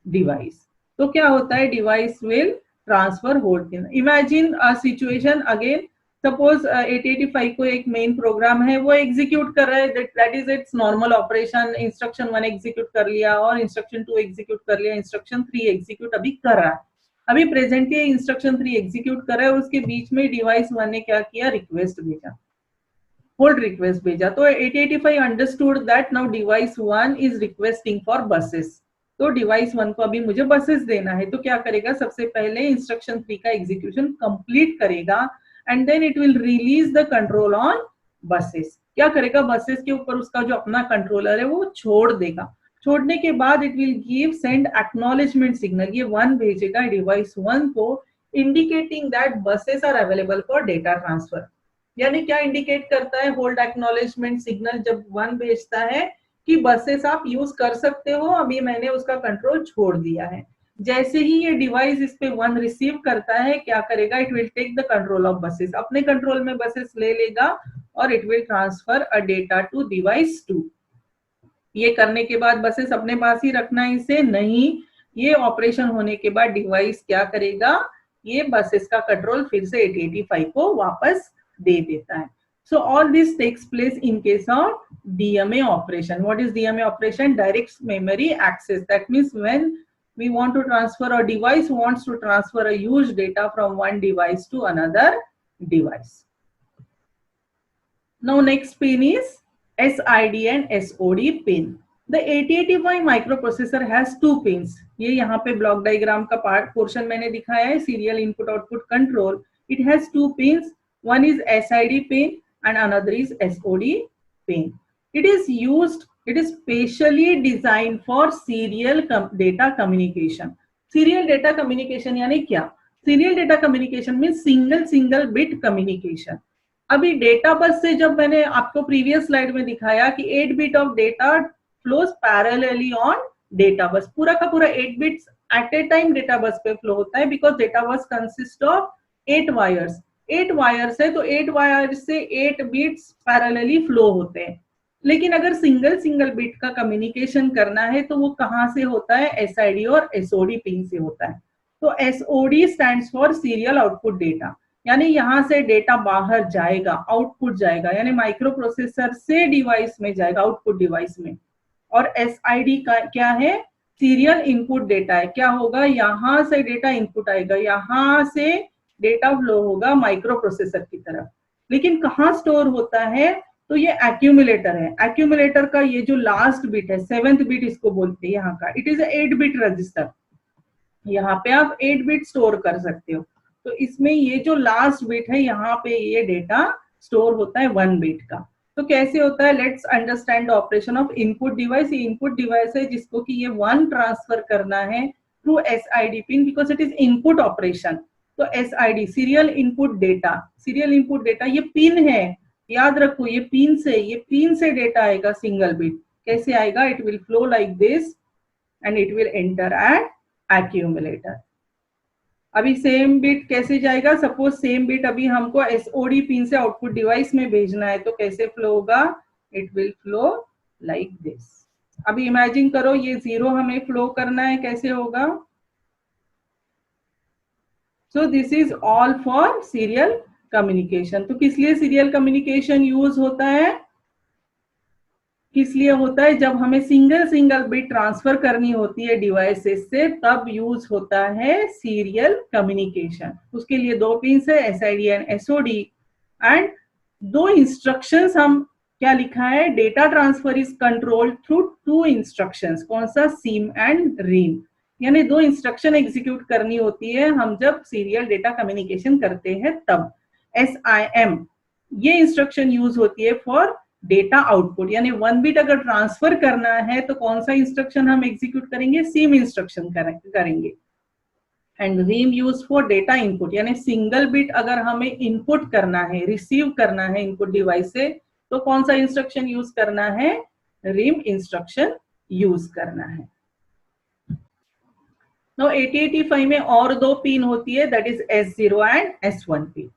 device. तो क्या होता है? Device will transfer hold pin. Imagine a situation again, suppose 8085 को एक मेन प्रोग्राम है, वो एग्जीक्यूट कर रहा है, that is it's normal operation. Instruction 1 execute कर लिया और इंस्ट्रक्शन 2 एग्जीक्यूट कर लिया, इंस्ट्रक्शन 3 एग्जीक्यूट अभी कर रहा है। अभी प्रेजेंटली इंस्ट्रक्शन 3 एग्जीक्यूट कर रहा है, उसके बीच में डिवाइस 1 ने क्या किया? रिक्वेस्ट भेजा, होल्ड रिक्वेस्ट भेजा। तो 8085 understood that now device 1 is requesting for buses, तो डिवाइस 1 को अभी मुझे बसेस देना है। तो क्या करेगा? सबसे पहले इंस्ट्रक्शन 3 का एग्जीक्यूशन कंप्लीट करेगा and then it will release the control on buses. क्या करेगा? बसेस के ऊपर उसका जो अपना कंट्रोलर है वो छोड़ देगा। छोड़ने के बाद it will give send acknowledgement signal, ये 1 भेजेगा डिवाइस 1 को, indicating that buses are available for data transfer. यानी क्या इंडिकेट करता है होल्ड एक्नॉलेजमेंट सिग्नल? जब 1 भेजता है कि बसेस आप यूज कर सकते हो, अभी मैंने उसका कंट्रोल छोड़ दिया है। जैसे ही ये डिवाइस इस पे 1 रिसीव करता है, क्या करेगा? It will take the control of buses, अपने कंट्रोल में बसेस ले लेगा और it will transfer a data to device 2। ये करने के बाद बसेस अपने पास ही रखना है इसे नहीं, ये ऑपरेशन होने के बाद डिवाइस क्या करेगा? ये बसेस का कंट्रोल फिर से 8085 को वापस दे देता है। So all this takes place in case of DMA operation. What is DMA operation? Direct memory access. That means when we want to transfer, a device wants to transfer a huge data from one device to another device. Now next pin is SID and SOD pin. The 8085 microprocessor has 2 pins. ये यहाँ पे block diagram का part portion मैंने दिखाया है, serial input output control. It has 2 pins. One is SID pin and another is SOD pin. It is specially designed for serial data communication. Serial data communication यानी क्या? Serial data communication means single bit communication. अभी data bus से जब मैंने आपको previous slide में दिखाया कि 8 bit of data flows parallelly on data bus, पूरा का पूरा 8 bits at a time data bus पे फ्लो होता है, because data bus consist of 8 wires. 8 wires है तो 8 वायर्स से 8 बिट्स पैरेलली फ्लो होते हैं। लेकिन अगर सिंगल बिट का कम्युनिकेशन करना है तो वो कहां से होता है? SID और SOD पिन से होता है। तो SOD stands for serial output data. यानी यहाँ से डेटा बाहर जाएगा, आउटपुट जाएगा, यानी माइक्रो प्रोसेसर से डिवाइस में जाएगा, आउटपुट डिवाइस में। और SID का क्या है, सीरियल इनपुट डेटा है। क्या होगा, यहाँ से डेटा इनपुट आएगा, यहाँ से डेटा फ्लो होगा माइक्रो प्रोसेसर की तरफ। लेकिन कहाँ स्टोर होता है, तो ये एक्यूमुलेटर है। एक्यूमुलेटर का ये जो लास्ट बिट है, 7th बिट इसको बोलते हैं यहाँ का, इट इज 8 बिट रजिस्टर। यहाँ पे आप 8 बिट स्टोर कर सकते हो। तो इसमें ये जो लास्ट बिट है, यहाँ पे ये डेटा स्टोर होता है 1 बिट का। तो कैसे होता है, let's understand the operation of input device. ये इनपुट डिवाइस है जिसको कि ये 1 ट्रांसफर करना है through SID pin, because it is input operation. तो SID serial input data, serial input data ये पिन है, याद रखो ये पिन से डेटा आएगा सिंगल बिट। कैसे आएगा, it will flow like this and it will enter eight accumulator. अभी सेम बिट कैसे जाएगा, सपोज सेम बिट अभी हमको SOD पिन से आउटपुट डिवाइस में भेजना है, तो कैसे फ्लो होगा, it will flow like this. अभी इमेजिन करो ये 0 हमें फ्लो करना है, कैसे होगा। So this is all for serial communication. तो किस लिए सीरियल कम्युनिकेशन यूज होता है, किस लिए होता है, जब हमें सिंगल बिट ट्रांसफर करनी होती है डिवाइसेस से, तब यूज होता है सीरियल कम्युनिकेशन। उसके लिए 2 पिन्स है, SID and SOD, and 2 instructions. हम क्या लिखा है, data transfer is controlled through 2 instructions. कौन सा, सिम एंड रीम, यानी 2 इंस्ट्रक्शन एग्जीक्यूट करनी होती है हम जब सीरियल डेटा कम्युनिकेशन करते हैं तब। SIM ये इंस्ट्रक्शन यूज होती है फॉर डेटा आउटपुट, यानी 1 बिट अगर ट्रांसफर करना है तो कौन सा इंस्ट्रक्शन हम एग्जीक्यूट करेंगे, सिम इंस्ट्रक्शन करेंगे। And RIM use for data input, यानी सिंगल बिट अगर हमें इनपुट करना है, रिसीव करना है इनपुट डिवाइस से, तो कौन सा इंस्ट्रक्शन यूज करना है, रीम इंस्ट्रक्शन यूज करना है। Now 8085 में और 2 पिन होती है, that is S0 and S1 pin.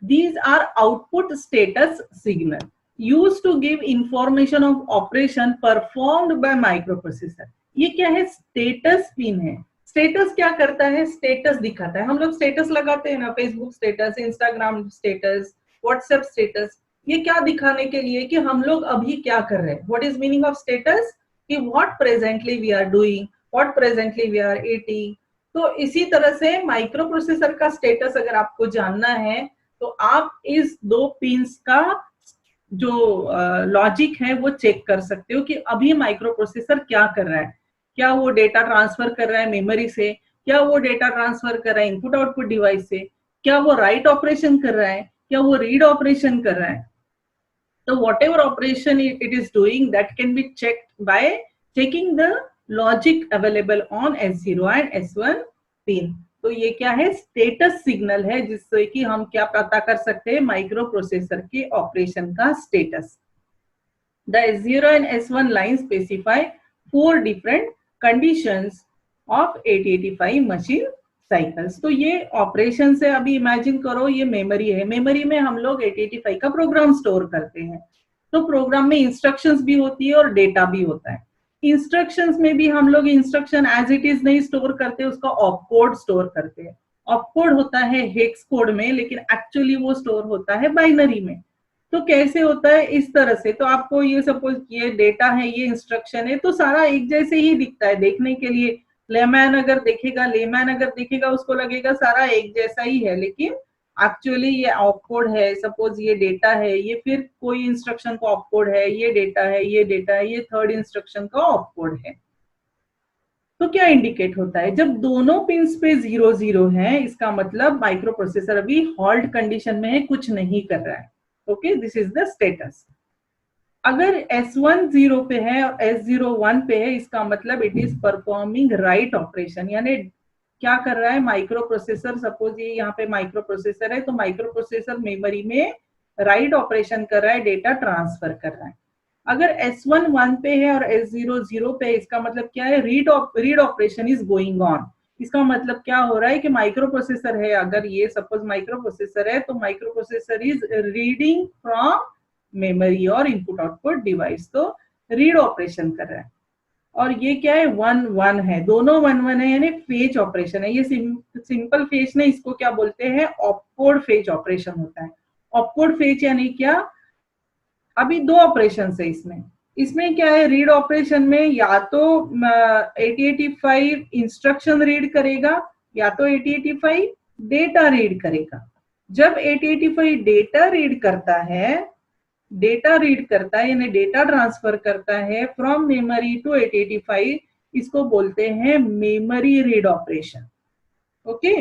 These are output status signal used to give information of operation performed by microprocessor। ये क्या है, स्टेटस पिन है। स्टेटस क्या करता है, स्टेटस दिखाता है। हम लोग स्टेटस लगाते हैं ना, Facebook status, Instagram status, WhatsApp status. ये क्या दिखाने के लिए कि हम लोग अभी क्या कर रहे हैं। What is meaning of status, कि what presently we are doing, what presently we are eating. तो इसी तरह से माइक्रो प्रोसेसर का स्टेटस अगर आपको जानना है, तो आप इस 2 पिन्स का जो लॉजिक है वो चेक कर सकते हो कि अभी माइक्रो प्रोसेसर क्या कर रहा है। क्या वो डेटा ट्रांसफर कर रहा है मेमोरी से, क्या वो डेटा ट्रांसफर कर रहा है इनपुट आउटपुट डिवाइस से, क्या वो राइट ऑपरेशन कर रहा है, क्या वो रीड ऑपरेशन कर रहा है। तो what ever operation it is doing, that can be checked by checking the logic available on S0 and S1 pin. तो ये क्या है, स्टेटस सिग्नल है, जिससे कि हम क्या पता कर सकते हैं, माइक्रो प्रोसेसर के ऑपरेशन का status. The S0 and S1 line specify 4 different conditions of 8085 machine cycles. तो ये ऑपरेशन से अभी इमेजिन करो, ये मेमोरी है, मेमोरी में हम लोग 8085 का प्रोग्राम स्टोर करते हैं। तो प्रोग्राम में इंस्ट्रक्शंस भी होती है और डेटा भी होता है। इंस्ट्रक्शंस में भी हम लोग इंस्ट्रक्शन एज इट इज नहीं स्टोर करते, उसका ऑपकोड स्टोर करते हैं। ऑपकोड होता है हेक्स कोड में, लेकिन एक्चुअली वो स्टोर होता है बाइनरी में। तो कैसे होता है, इस तरह से। तो आपको ये सपोज ये डेटा है, ये इंस्ट्रक्शन है, तो सारा एक जैसे ही दिखता है देखने के लिए। लेमैन अगर देखेगा उसको लगेगा सारा एक जैसा ही है, लेकिन एक्चुअली ये ऑपकोड है। सपोज ये डेटा है, ये फिर कोई इंस्ट्रक्शन का ऑपकोड है, ये डेटा है, ये थर्ड इंस्ट्रक्शन का ऑपकोड है। तो क्या इंडिकेट होता है, जब दोनों पिंस पे 0 है, इसका मतलब माइक्रो प्रोसेसर अभी हॉल्ट कंडीशन में है, कुछ नहीं कर रहा है। Okay, this is the status. अगर S1 0 पे है और S0 1 पे है, इसका मतलब it is performing write operation, यानी क्या कर रहा है माइक्रो प्रोसेसर। सपोज ये यहाँ पे माइक्रो प्रोसेसर है, तो माइक्रो प्रोसेसर मेमोरी में राइट ऑपरेशन कर रहा है, डेटा ट्रांसफर कर रहा है। अगर S1 1 पे है और S0 0 पे है, इसका मतलब क्या है, read operation is going on. इसका मतलब क्या हो रहा है कि माइक्रो प्रोसेसर है, अगर ये सपोज माइक्रो प्रोसेसर है, तो micro processor is reading from memory और इनपुट आउटपुट डिवाइस, तो रीड ऑपरेशन कर रहा है। और ये क्या है 1 1 है, दोनों 1 1 है, यानी फेच ऑपरेशन है। ये सिंपल फेच नहीं, इसको क्या बोलते हैं, ऑपकोड फेच ऑपरेशन होता है। ऑपकोड फेच यानी क्या, अभी दो ऑपरेशन है इसमें। इसमें क्या है, रीड ऑपरेशन में या तो 8085 इंस्ट्रक्शन रीड करेगा या तो 8085 डेटा रीड करेगा। जब 8085 डेटा रीड करता है यानी डेटा ट्रांसफर करता है फ्रॉम मेमोरी टू 8085, इसको बोलते हैं मेमोरी रीड ऑपरेशन। ओके,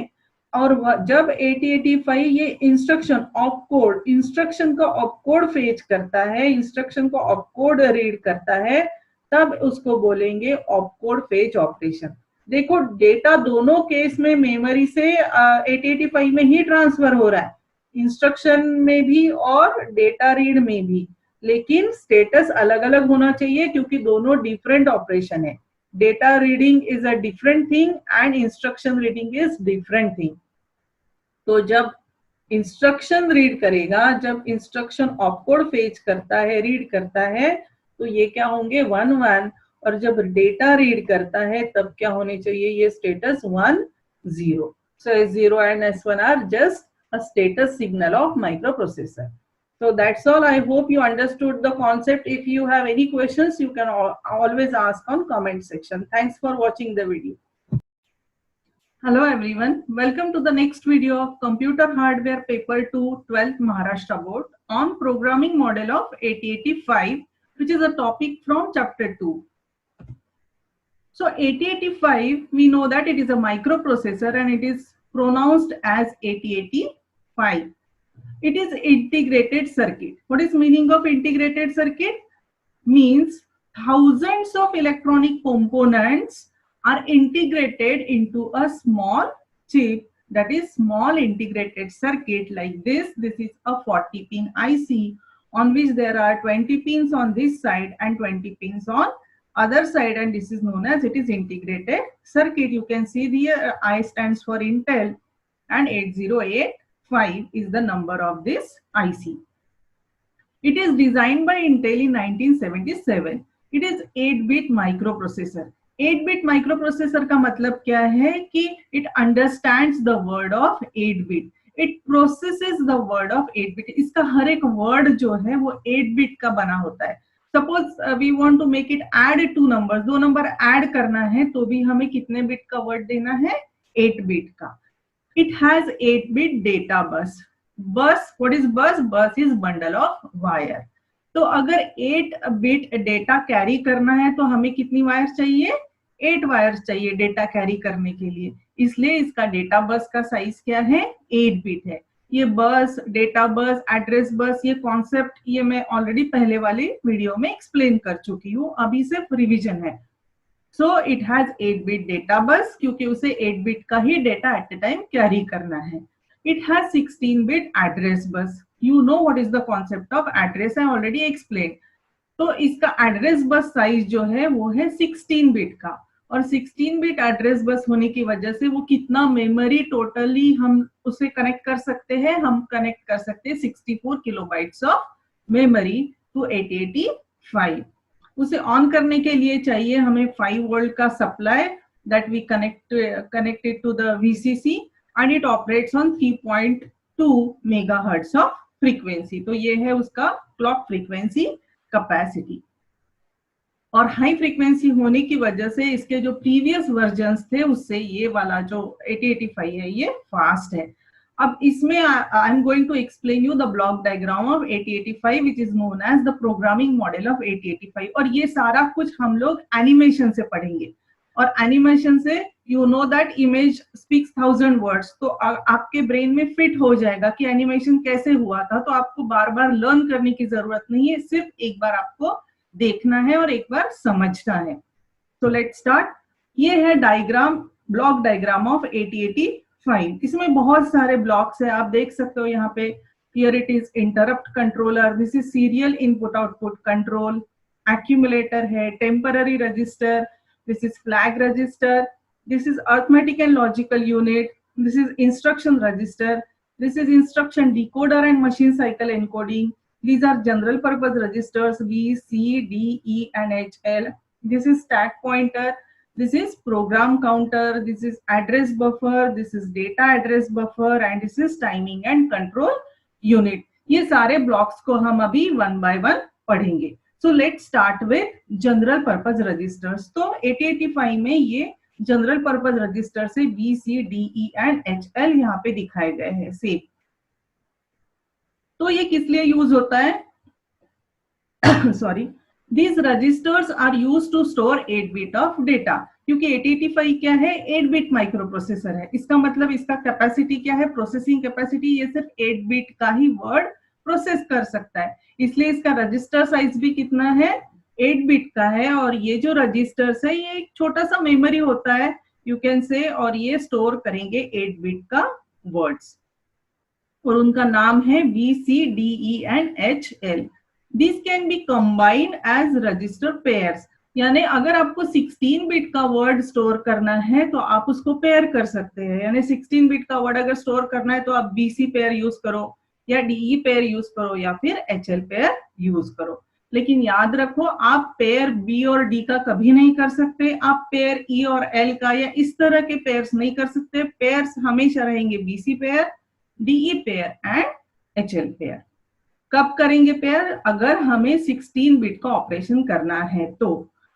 और जब 8085 ये इंस्ट्रक्शन ऑपकोड, इंस्ट्रक्शन का ऑपकोड फेच करता है, इंस्ट्रक्शन को ऑपकोड रीड करता है, तब उसको बोलेंगे ऑपकोड फेच ऑपरेशन। देखो डेटा दोनों केस में मेमोरी से 8085 में ही ट्रांसफर हो रहा है, इंस्ट्रक्शन में भी और डेटा रीड में भी, लेकिन स्टेटस अलग अलग होना चाहिए क्योंकि दोनों डिफरेंट ऑपरेशन है। data reading is a different thing and instruction reading is different thing। तो जब इंस्ट्रक्शन रीड करेगा, जब इंस्ट्रक्शन ऑपकोड फेच करता है, रीड करता है, तो ये क्या होंगे 1 1, और जब डेटा रीड करता है तब क्या होने चाहिए, ये status 1 0। So S0 and S1 are just a status signal of microprocessor। So that's all. I hope you understood the concept. If you have any questions, you can always ask on comment section. Thanks for watching the video. Hello everyone. Welcome to the next video of Computer Hardware Paper 2 12th Maharashtra Board on Programming Model of 8085, which is a topic from Chapter 2. So 8085, we know that it is a microprocessor and it is pronounced as 8085. It is integrated circuit. What is meaning of integrated circuit? Means thousands of electronic components are integrated into a small chip, that is small integrated circuit like this. This is a 40 pin IC on which there are 20 pins on this side and 20 pins on other side, and this is known as it is integrated circuit. You can see the I stands for Intel and 8085 is the number of this IC. It is designed by Intel in 1977. It is 8-bit microprocessor. 8-bit microprocessor का मतलब क्या है कि it understands the word of 8-bit. It processes the word of 8-bit. इसका हर एक word जो है वो 8-bit का बना होता है. Suppose we want to make it add two numbers, दो नंबर add करना है तो भी हमें कितने बिट का word देना है, 8-bit का. It has 8-bit data bus. Bus, what is bus? Bus is bundle of wire. तो अगर 8-bit डेटा कैरी करना है तो हमें कितनी वायर चाहिए, 8 वायर्स चाहिए डेटा कैरी करने के लिए, इसलिए इसका डेटा बस का साइज क्या है, 8-bit है. ये बस, डेटा बस, एड्रेस बस, ये कॉन्सेप्ट ये मैं ऑलरेडी पहले वाले वीडियो में एक्सप्लेन कर चुकी हूँ, अभी सिर्फ रिवीजन है. So it has 8-bit data bus क्योंकि उसे 8-bit का ही data at the time carry करना है. It has 16-bit address bus. You know what is the concept of address? I already explained. तो इसका एड्रेस बस साइज जो है वो है 16-bit का, और 16-bit एड्रेस बस होने की वजह से वो कितना मेमोरी टोटली हम उसे कनेक्ट कर सकते हैं, हम कनेक्ट कर सकते हैं 64 किलोबाइट्स ऑफ मेमोरी टू 8085. उसे ऑन करने के लिए चाहिए हमें 5 वोल्ट का supply that we connected to the VCC and it operates on 3.2 megahertz of frequency. तो ये है उसका क्लॉक फ्रीक्वेंसी कैपेसिटी. और हाई फ्रीक्वेंसी होने की वजह से इसके जो प्रीवियस वर्जन्स थे उससे ये वाला जो 8085 है ये फास्ट है. अब इसमें I am going to explain you the block diagram of 8085 which is known as the programming model of 8085. और ये सारा कुछ हम लोग एनिमेशन से पढ़ेंगे, और एनिमेशन से you know that image speaks 1000 words. तो आपके ब्रेन में फिट हो जाएगा कि एनिमेशन कैसे हुआ था, तो आपको बार बार लर्न करने की जरूरत नहीं है, सिर्फ एक बार आपको देखना है और एक बार समझना है. तो लेट्स स्टार्ट. ये है डायग्राम, ब्लॉक डायग्राम ऑफ 8085. इसमें बहुत सारे ब्लॉक्स है, आप देख सकते हो यहाँ पे. Here it is interrupt controller, this is serial input output control, accumulator है, temporary register, this is flag register, this is arithmetic and logical unit, this is instruction register, this is instruction decoder and machine cycle encoding, these are general purpose registers B, C, D, E and H, L, this is stack pointer, this is program counter, this is address buffer, this is data address buffer and this is timing and control unit. ये सारे blocks को हम अभी one by one पढ़ेंगे. So let's start with general purpose registers. तो 8085 में ये general purpose register से B C D E and H L यहाँ पे दिखाए गए हैं सेम. तो ये किस लिए यूज होता है? Sorry, these registers are used to store 8 bit of data. क्योंकि 8085 क्या है? 8 बिट माइक्रो प्रोसेसर है. इसका मतलब इसका कैपेसिटी क्या है? Processing capacity. ये सिर्फ 8 बिट का ही वर्ड प्रोसेस कर सकता है, इसलिए इसका रजिस्टर साइज भी कितना है? 8 बिट का है. और ये जो रजिस्टर्स है ये एक छोटा सा मेमोरी होता है यू कैन से, और ये स्टोर करेंगे 8 बिट का वर्ड्स और उनका नाम है B C D E and H L. This can be combined as register pairs. यानी अगर आपको 16 बिट का वर्ड स्टोर करना है तो आप उसको पेयर कर सकते हैं. यानी 16 बिट का वर्ड अगर स्टोर करना है तो आप बीसी पेयर यूज करो या डीई पेयर यूज करो या फिर एचएल पेयर यूज करो. लेकिन याद रखो, आप पेयर बी और डी का कभी नहीं कर सकते. आप पेयर ई और एल का या इस तरह के पेयर्स नहीं कर सकते. पेयर्स हमेशा रहेंगे BC pair, DE pair and HL pair. कब करेंगे पेयर? अगर हमें 16 बिट का ऑपरेशन करना है तो.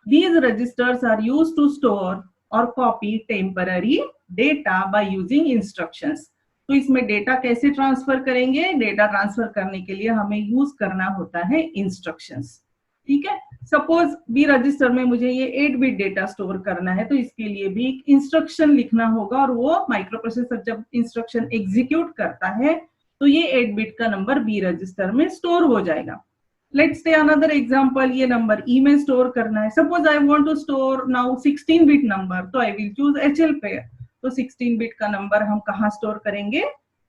These registers are used to store or copy temporary data by using instructions. तो इसमें डेटा कैसे ट्रांसफर करेंगे? डेटा ट्रांसफर करने के लिए हमें यूज करना होता है इंस्ट्रक्शंस. ठीक है. सपोज बी रजिस्टर में मुझे ये 8 बिट डेटा स्टोर करना है तो इसके लिए भी एक इंस्ट्रक्शन लिखना होगा और वो माइक्रो प्रोसेसर जब इंस्ट्रक्शन एग्जीक्यूट करता है तो ये 8 बिट का नंबर बी रजिस्टर में स्टोर हो जाएगा. Let's say another example, ये नंबर ई में स्टोर करना है. Suppose I want to store now 16 bit number, तो I will choose HL pair. तो 16 बिट का नंबर हम कहाँ स्टोर करेंगे?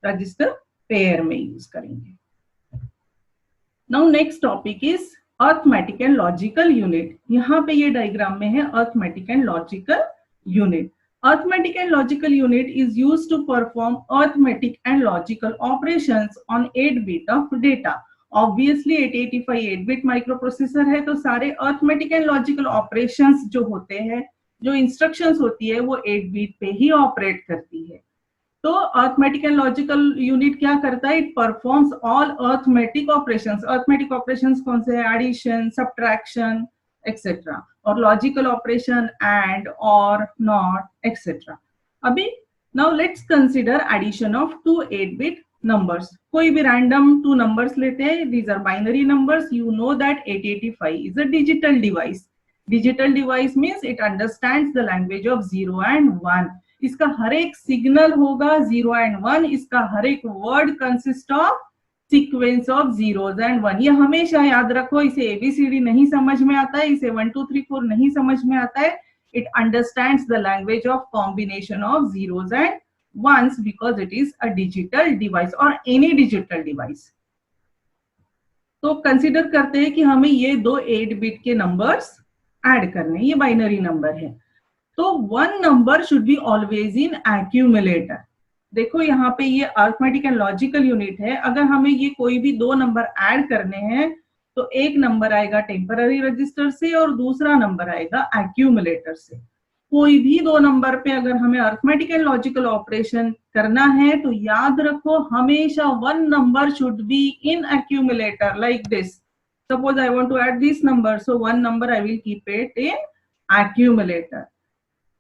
रजिस्टर पेयर में यूज करेंगे. Now next topic is arithmetic and logical unit. यहाँ पे ये डायग्राम में है arithmetic and logical unit. Arithmetic and logical unit is used to perform arithmetic and logical operations on 8 bit of data. Obviously 8085 8 bit micro processor है तो सारे arithmetic and logical operations जो होते हैं, जो इंस्ट्रक्शंस होती है वो 8 बिट पे ही ऑपरेट करती है. तो अर्थमेटिक एंड लॉजिकल यूनिट क्या करता है? It performs all arithmetic operations. Arithmetic operations कौन से है? Addition, subtraction etcetera. और logical operation and, or, not etcetera. अभी now let's consider addition of 2 8 bit numbers. कोई भी random 2 numbers लेते हैं. These are binary numbers. You know that 8085 is a digital device. Digital device means it understands the language of 0 and 1. इसका हर एक signal होगा 0 and 1. इसका हर एक word consist of sequence of zeros and 1. ये हमेशा याद रखो. इसे ABCD नहीं समझ में आता है, इसे 1 2 3 4 नहीं समझ में आता है. It understands the language of combination of zeros and once because it is a digital device or any digital device. तो कंसीडर करते हैं कि हमें ये दो 8 बिट के नंबर्स ऐड करने. ये बाइनरी नंबर है तो 1 number should be always in accumulator. देखो यहाँ पे ये अर्थमेटिक एंड लॉजिकल यूनिट है. अगर हमें ये कोई भी 2 नंबर ऐड करने हैं तो एक नंबर आएगा टेम्पररी रजिस्टर से और दूसरा नंबर आएगा एक्यूमुलेटर से. कोई भी 2 नंबर पे अगर हमें अर्थमेटिक एंड लॉजिकल ऑपरेशन करना है तो याद रखो हमेशा 1 number should be in accumulator like this. Suppose I want to add this number, so 1 number I will keep it in accumulator.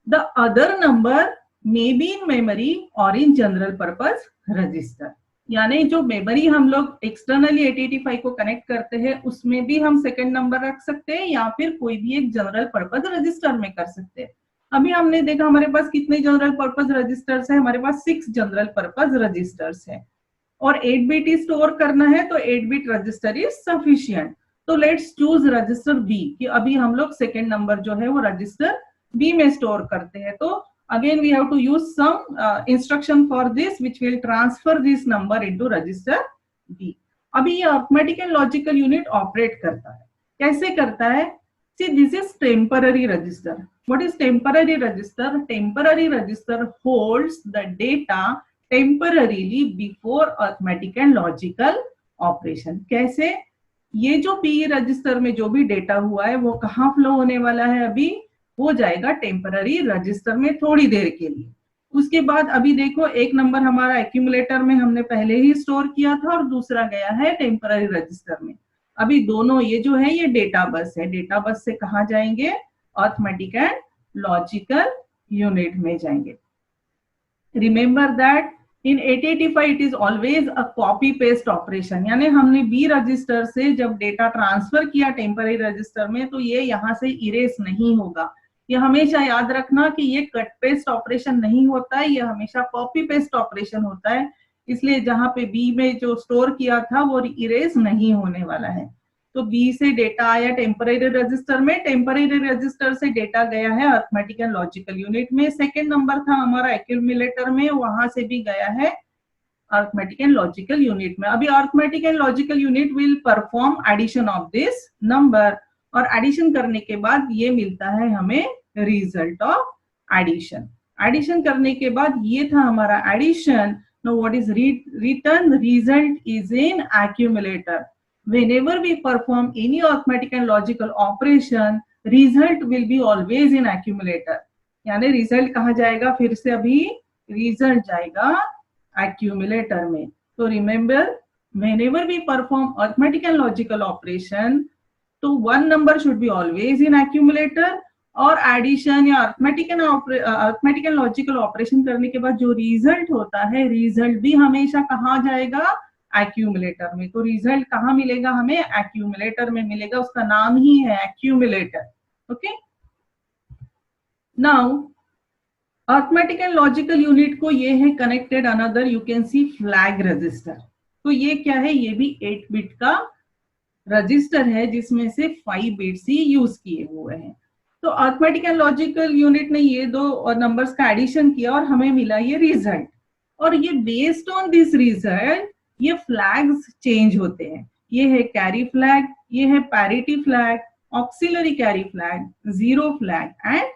The other number may be in memory और in general purpose register. यानी जो memory हम लोग externally 8085 को connect करते हैं उसमें भी हम सेकंड नंबर रख सकते हैं या फिर कोई भी एक जनरल पर्पस रजिस्टर में कर सकते हैं. अभी हमने देखा हमारे पास कितने जनरल पर्पस रजिस्टर्स है? हमारे पास 6 जनरल पर्पस रजिस्टर्स है और 8 बिट ही स्टोर करना है तो 8 बिट रजिस्टर इज सफिशिएंट. तो लेट्स चूज रजिस्टर बी कि अभी हम लोग सेकेंड नंबर जो है वो रजिस्टर बी में स्टोर करते हैं. तो again we have to use some instruction for this which will transfer this number into register B. अभी ये arithmetic and logical unit operate करता है. कैसे करता है? See, this is temporary register. What is temporary register? Temporary register holds the data temporarily before arithmetic and logical operation. कैसे? ये जो पी रजिस्टर में जो भी डेटा हुआ है वो कहाँ फ्लो होने वाला है, अभी हो जाएगा टेम्पररी रजिस्टर में थोड़ी देर के लिए। उसके बाद अभी देखो एक नंबर हमारा एक्यूमुलेटर में हमने पहले ही स्टोर किया था और दूसरा गया है टेम्पररी रजिस्टर में। अभी दोनों ये जो है ये डेटा बस है, डेटा बस से कहाँ जाएंगे, अर्थमेटिक एंड लॉजिकल यूनिट में जाएंगे। Remember that in 8085 it is always a copy paste operation, यानी हमने बी रजिस्टर से जब डेटा ट्रांसफर किया टेम्पररी रजिस्टर में तो ये यहाँ से इरेज नहीं होगा। ये हमेशा याद रखना कि ये कट पेस्ट ऑपरेशन नहीं होता है, ये हमेशा कॉपी पेस्ट ऑपरेशन होता है। इसलिए जहां पे बी में जो स्टोर किया था वो इरेज नहीं होने वाला है। तो बी से डेटा आया टेम्पररी रजिस्टर में, टेम्पररी रजिस्टर से डेटा गया है अर्थमेटिक एंड लॉजिकल यूनिट में। सेकेंड नंबर था हमारा एक्यूमुलेटर में, वहां से भी गया है अर्थमेटिक एंड लॉजिकल यूनिट में। अभी arithmetic and logical unit will perform addition of this number, और एडिशन करने के बाद ये मिलता है हमें रिजल्ट ऑफ एडिशन। एडिशन करने के बाद ये था हमारा addition. Now what is written? Result is in accumulator. Whenever we perform any arithmetic and logical operation, result will be always in accumulator. यानी result कहाँ जाएगा, फिर से अभी result जाएगा accumulator में। तो remember, whenever we perform arithmetic and logical operation, तो one number should be always in accumulator, और एडिशन या अर्थमेटिक एंड लॉजिकल ऑपरेशन करने के बाद जो रिजल्ट होता है, रिजल्ट भी हमेशा कहाँ जाएगा, एक्यूमुलेटर में। तो रिजल्ट कहाँ मिलेगा हमें, एक्यूमुलेटर में मिलेगा, उसका नाम ही है accumulator. Okay, now arithmetic and logical unit को ये है connected another, you can C flag register. तो ये क्या है, ये भी 8 बिट का रजिस्टर है जिसमें से 5 बिट्स ही यूज किए हुए हैं। तो अर्थमेटिक एंड लॉजिकल यूनिट ने ये दो नंबर्स का एडिशन किया और हमें मिला ये रिजल्ट, और ये बेस्ड ऑन दिस रिजल्ट ये फ्लैग्स चेंज होते हैं। ये है कैरी फ्लैग, ये है parity flag, auxiliary carry flag, zero flag and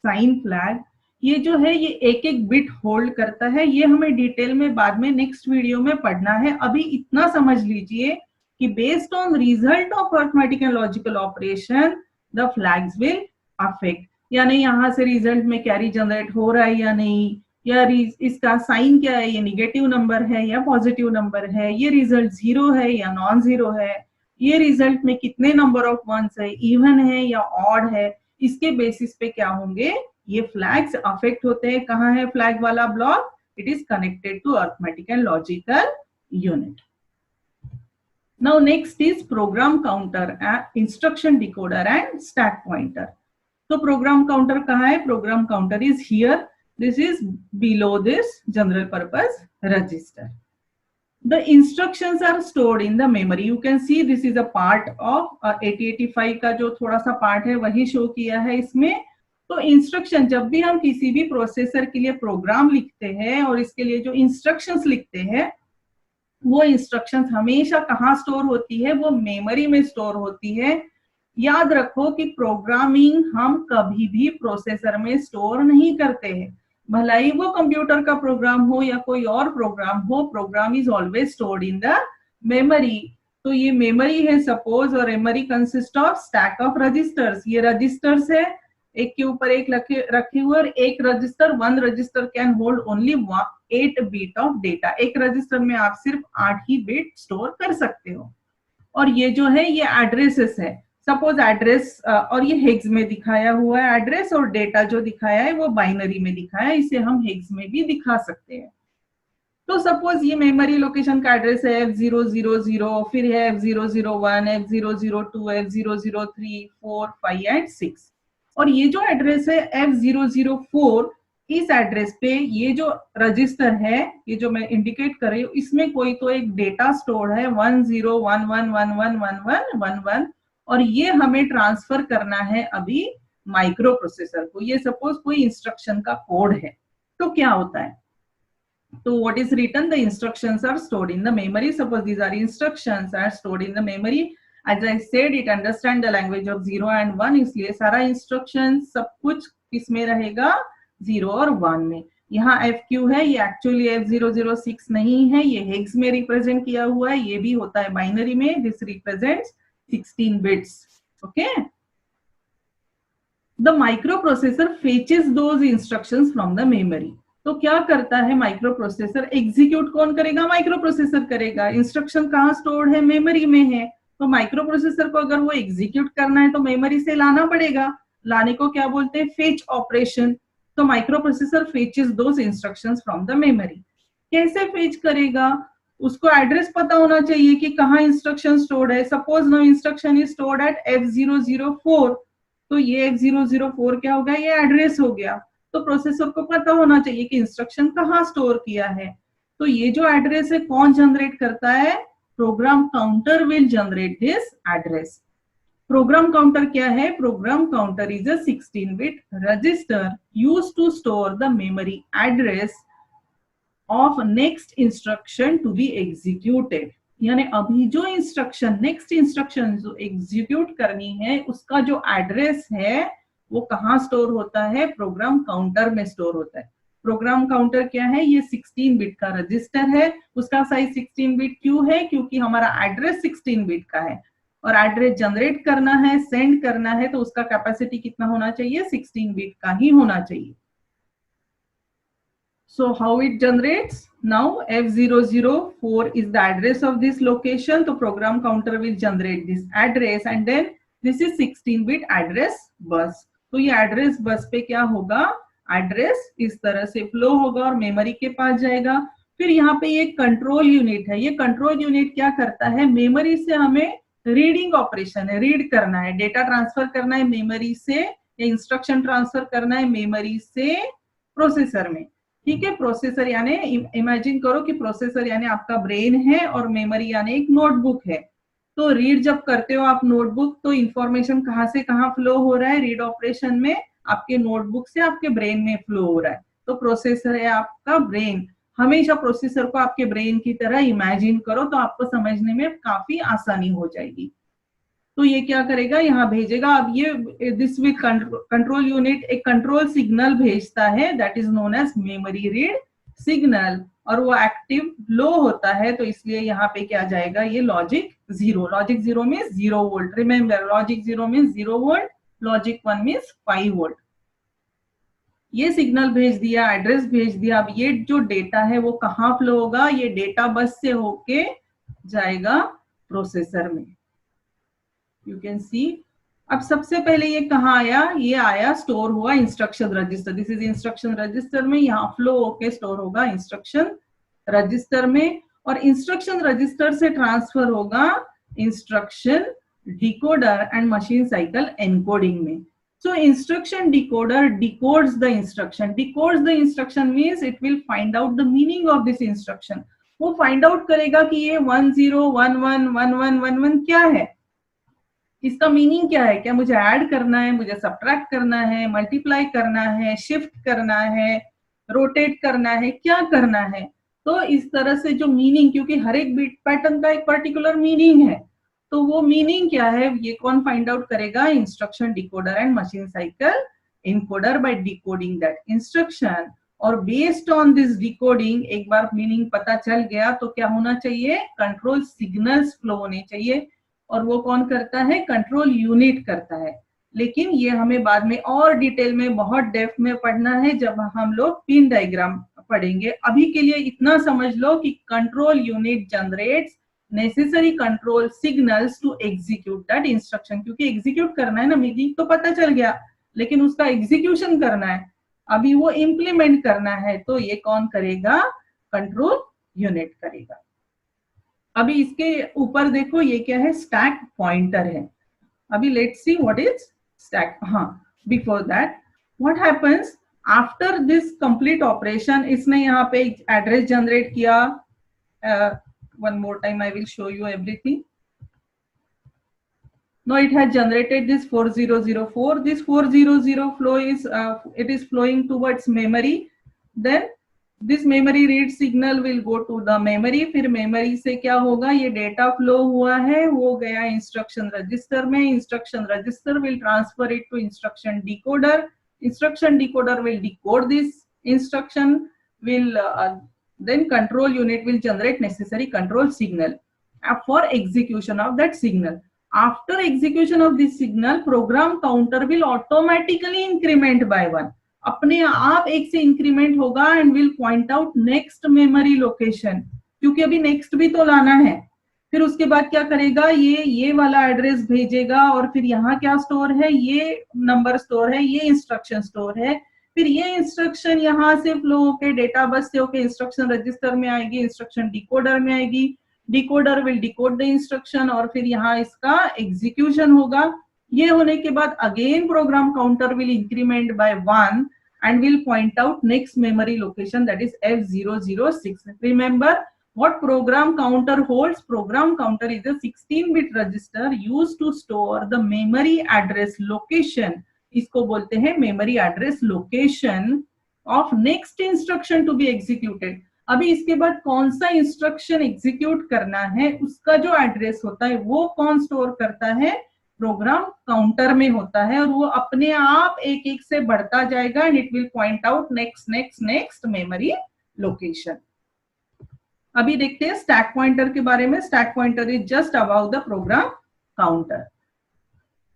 sign flag. ये जो है ये एक एक बिट होल्ड करता है। ये हमें डिटेल में बाद में नेक्स्ट वीडियो में पढ़ना है। अभी इतना समझ लीजिए कि based on result of arithmetic and logical operation the flags will affect, यानी यहाँ से रिजल्ट में कैरी जनरेट हो रहा है या नहीं, या इसका साइन क्या है, ये निगेटिव नंबर है या पॉजिटिव नंबर है, ये रिजल्ट जीरो है या नॉन जीरो है, ये रिजल्ट में कितने नंबर ऑफ वंस है, इवन है या ऑड है, इसके बेसिस पे क्या होंगे ये फ्लैग्स अफेक्ट होते हैं। कहाँ है फ्लैग वाला block, it is connected to arithmetic and logical unit. Now next is program counter, instruction decoder and stack pointer. So program counter कहाँ है, program counter is here. This is below this general purpose register. The instructions are stored in the memory. You can see this is a part of 8085 का जो थोड़ा सा part है वही show किया है इसमें। तो इंस्ट्रक्शन, जब भी हम किसी भी प्रोसेसर के लिए प्रोग्राम लिखते हैं और इसके लिए जो इंस्ट्रक्शंस लिखते हैं, वो इंस्ट्रक्शंस हमेशा कहाँ स्टोर होती है, वो मेमोरी में स्टोर होती है। याद रखो कि प्रोग्रामिंग हम कभी भी प्रोसेसर में स्टोर नहीं करते हैं, भला ही वो कंप्यूटर का प्रोग्राम हो या कोई और प्रोग्राम हो, program is always stored in the memory. तो ये मेमोरी है सपोज, और memory consist of stack of registers. ये रजिस्टर्स है, एक के ऊपर एक रखे हुए, और एक register, one register can hold only 8 bit of data. एक रजिस्टर में आप सिर्फ 8 ही बिट स्टोर कर सकते हो। और ये जो है ये एड्रेसेस है, सपोज एड्रेस, और ये हेक्स में दिखाया हुआ है एड्रेस, और डेटा जो दिखाया है वो बाइनरी में दिखाया है, इसे हम हेक्स में भी दिखा सकते हैं। तो सपोज ये मेमोरी लोकेशन का एड्रेस है F000, फिर है F001, F002, F003, 4, 5 एंड 6। और ये जो एड्रेस है F004, इस एड्रेस पे ये जो रजिस्टर है, ये जो मैं इंडिकेट कर रही हूँ, इसमें कोई तो एक डेटा स्टोर है 1011111111, और ये हमें ट्रांसफर करना है अभी माइक्रो प्रोसेसर को। ये सपोज कोई इंस्ट्रक्शन का कोड है। तो क्या होता है, तो what is written, the instructions are stored in the memory. Suppose these are instructions are stored in the memory. As I said, it understand the language of 0 and 1, इसलिए सारा इंस्ट्रक्शन सब कुछ किसमें रहेगा, 0 और 1 में। यहाँ FQ है, ये एक्चुअली F006 नहीं है, ये हेक्स में रिप्रेजेंट किया हुआ है, ये भी होता है बाइनरी में। This represents 16 bits. Okay. The microprocessor fetches those instructions from the memory. तो क्या करता है माइक्रो प्रोसेसर? एग्जीक्यूट कौन करेगा? माइक्रो प्रोसेसर करेगा. इंस्ट्रक्शन कहाँ स्टोर्ड है? मेमोरी में है. तो माइक्रो प्रोसेसर को अगर वो एग्जीक्यूट करना है तो मेमोरी से लाना पड़ेगा. लाने को क्या बोलते हैं? Fetch operation. तो micro processor fetches those instructions from the memory. कैसे फेच करेगा? उसको एड्रेस पता होना चाहिए कि कहाँ इंस्ट्रक्शन स्टोर्ड है. Suppose no instruction is stored at F004. तो ये F004 क्या होगा? ये एड्रेस हो गया. तो प्रोसेसर को पता होना चाहिए कि इंस्ट्रक्शन कहाँ स्टोर किया है. तो ये जो एड्रेस है कौन जनरेट करता है? Program counter will generate this address. Program counter क्या है? Program counter is a 16-bit register used to store the memory address of next instruction to be executed. यानी अभी जो इंस्ट्रक्शन, नेक्स्ट इंस्ट्रक्शन जो एग्जीक्यूट करनी है उसका जो एड्रेस है वो कहाँ स्टोर होता है? प्रोग्राम काउंटर में स्टोर होता है. प्रोग्राम काउंटर क्या है? ये 16-bit का रजिस्टर है. उसका साइज 16-bit क्यों है? क्योंकि हमारा एड्रेस 16-bit का है और एड्रेस जनरेट करना है, सेंड करना है, तो उसका कैपेसिटी कितना होना चाहिए? 16-bit का ही होना चाहिए. So how it generates? Now F004 is the address of this location. So program counter will generate this address and then this is 16-bit address bus. तो ये एड्रेस बस पे क्या होगा? एड्रेस इस तरह से फ्लो होगा और मेमोरी के पास जाएगा. फिर यहाँ पे ये कंट्रोल यूनिट है. ये कंट्रोल यूनिट क्या करता है? मेमोरी से हमें रीडिंग ऑपरेशन है, रीड करना है, डेटा ट्रांसफर करना है मेमोरी से, या इंस्ट्रक्शन ट्रांसफर करना है मेमोरी से प्रोसेसर में. ठीक है. प्रोसेसर यानी इमेजिन करो कि प्रोसेसर यानी आपका ब्रेन है और मेमोरी यानी एक नोटबुक है. तो रीड जब करते हो आप नोटबुक, तो इंफॉर्मेशन कहाँ से कहाँ फ्लो हो रहा है? रीड ऑपरेशन में आपके नोटबुक से आपके ब्रेन में फ्लो हो रहा है. तो प्रोसेसर है आपका ब्रेन. हमेशा प्रोसेसर को आपके ब्रेन की तरह इमेजिन करो तो आपको समझने में काफी आसानी हो जाएगी. तो ये क्या करेगा? यहाँ भेजेगा. अब ये दिस विल कंट्रोल यूनिट एक कंट्रोल सिग्नल भेजता है that is known as memory read signal और वो एक्टिव लो होता है. तो इसलिए यहाँ पे क्या जाएगा? ये logic 0. Logic 0 means 0 volt. Remember logic 0 means 0 volt, logic 1 means 5 volt. ये सिग्नल भेज दिया, एड्रेस भेज दिया. अब ये जो डेटा है वो कहाँ फ्लो होगा? ये डेटा बस से होके जाएगा प्रोसेसर में. यू कैन सी. अब सबसे पहले ये कहाँ आया? ये आया स्टोर हुआ instruction register. This is instruction register में. यहाँ फ्लो होके स्टोर होगा इंस्ट्रक्शन रजिस्टर में और इंस्ट्रक्शन रजिस्टर से ट्रांसफर होगा instruction decoder and machine cycle encoding में. So instruction decoder decodes the instruction. Decodes the instruction means it will find out the meaning of this instruction. वो find out करेगा कि ये 10 11 11 11 क्या है, इसका मीनिंग क्या है. क्या मुझे ऐड करना है, मुझे सब्ट्रैक्ट करना है, मल्टीप्लाई करना है, शिफ्ट करना है, रोटेट करना है, क्या करना है. तो इस तरह से जो मीनिंग, क्योंकि हर एक बिट पैटर्न का एक पर्टिकुलर मीनिंग है, तो वो मीनिंग क्या है ये कौन फाइंड आउट करेगा? Instruction decoder and machine cycle encoder by decoding that instruction. और बेस्ड ऑन दिस डिकोडिंग एक बार मीनिंग पता चल गया तो क्या होना चाहिए? कंट्रोल सिग्नल्स फ्लो होने चाहिए. और वो कौन करता है? कंट्रोल यूनिट करता है. लेकिन ये हमें बाद में और डिटेल में बहुत डेप्थ में पढ़ना है जब हम लोग पिन डायग्राम पढ़ेंगे. अभी के लिए इतना समझ लो कि control unit generates necessary control signals to execute that instruction. क्योंकि एग्जीक्यूट करना है ना, मीनिंग तो पता चल गया लेकिन उसका एग्जीक्यूशन करना है, अभी वो इम्प्लीमेंट करना है. तो ये कौन करेगा? कंट्रोल यूनिट करेगा. अभी इसके ऊपर देखो ये क्या है? स्टैक पॉइंटर है. अभी let's see what is stack. हाँ, before that what happens after this complete operation? इसने यहाँ पे एड्रेस जनरेट किया. One more time I will show you everything. Now it has generated this 4004. This 400 flow is it is flowing towards memory. Then this memory read signal will go to the memory. फिर memory से क्या होगा? ये data flow हुआ है, वो गया instruction register में. Instruction register will transfer it to instruction decoder. Instruction decoder will decode this instruction. Will then control unit will generate necessary control signal for execution of that signal. After execution of this signal, program counter will automatically increment by 1. अपने आप 1 से increment होगा and will point out next memory location, क्योंकि अभी next भी तो लाना है. फिर उसके बाद क्या करेगा, ये वाला एड्रेस भेजेगा और फिर यहाँ क्या स्टोर है, ये नंबर स्टोर है, ये इंस्ट्रक्शन स्टोर है. फिर ये इंस्ट्रक्शन यहाँ से फ्लो होके डेटा बस से होके इंस्ट्रक्शन रजिस्टर में आएगी, इंस्ट्रक्शन डिकोडर में आएगी, decoder will decode the instruction और फिर यहाँ इसका एग्जीक्यूशन होगा. ये होने के बाद again program counter will increment by 1 and will point out next memory location, that is F006. Remember what program counter holds. Program counter is a 16-bit register used to store the memory address location. इसको बोलते हैं memory address location of next instruction to be executed. अभी इसके बाद कौन सा instruction execute करना है उसका जो एड्रेस होता है वो कौन स्टोर करता है, प्रोग्राम काउंटर में होता है और वो अपने आप एक एक से बढ़ता जाएगा and it will point out next next next memory location. अभी देखते हैं स्टैक पॉइंटर के बारे में. Stack pointer is just about the program counter.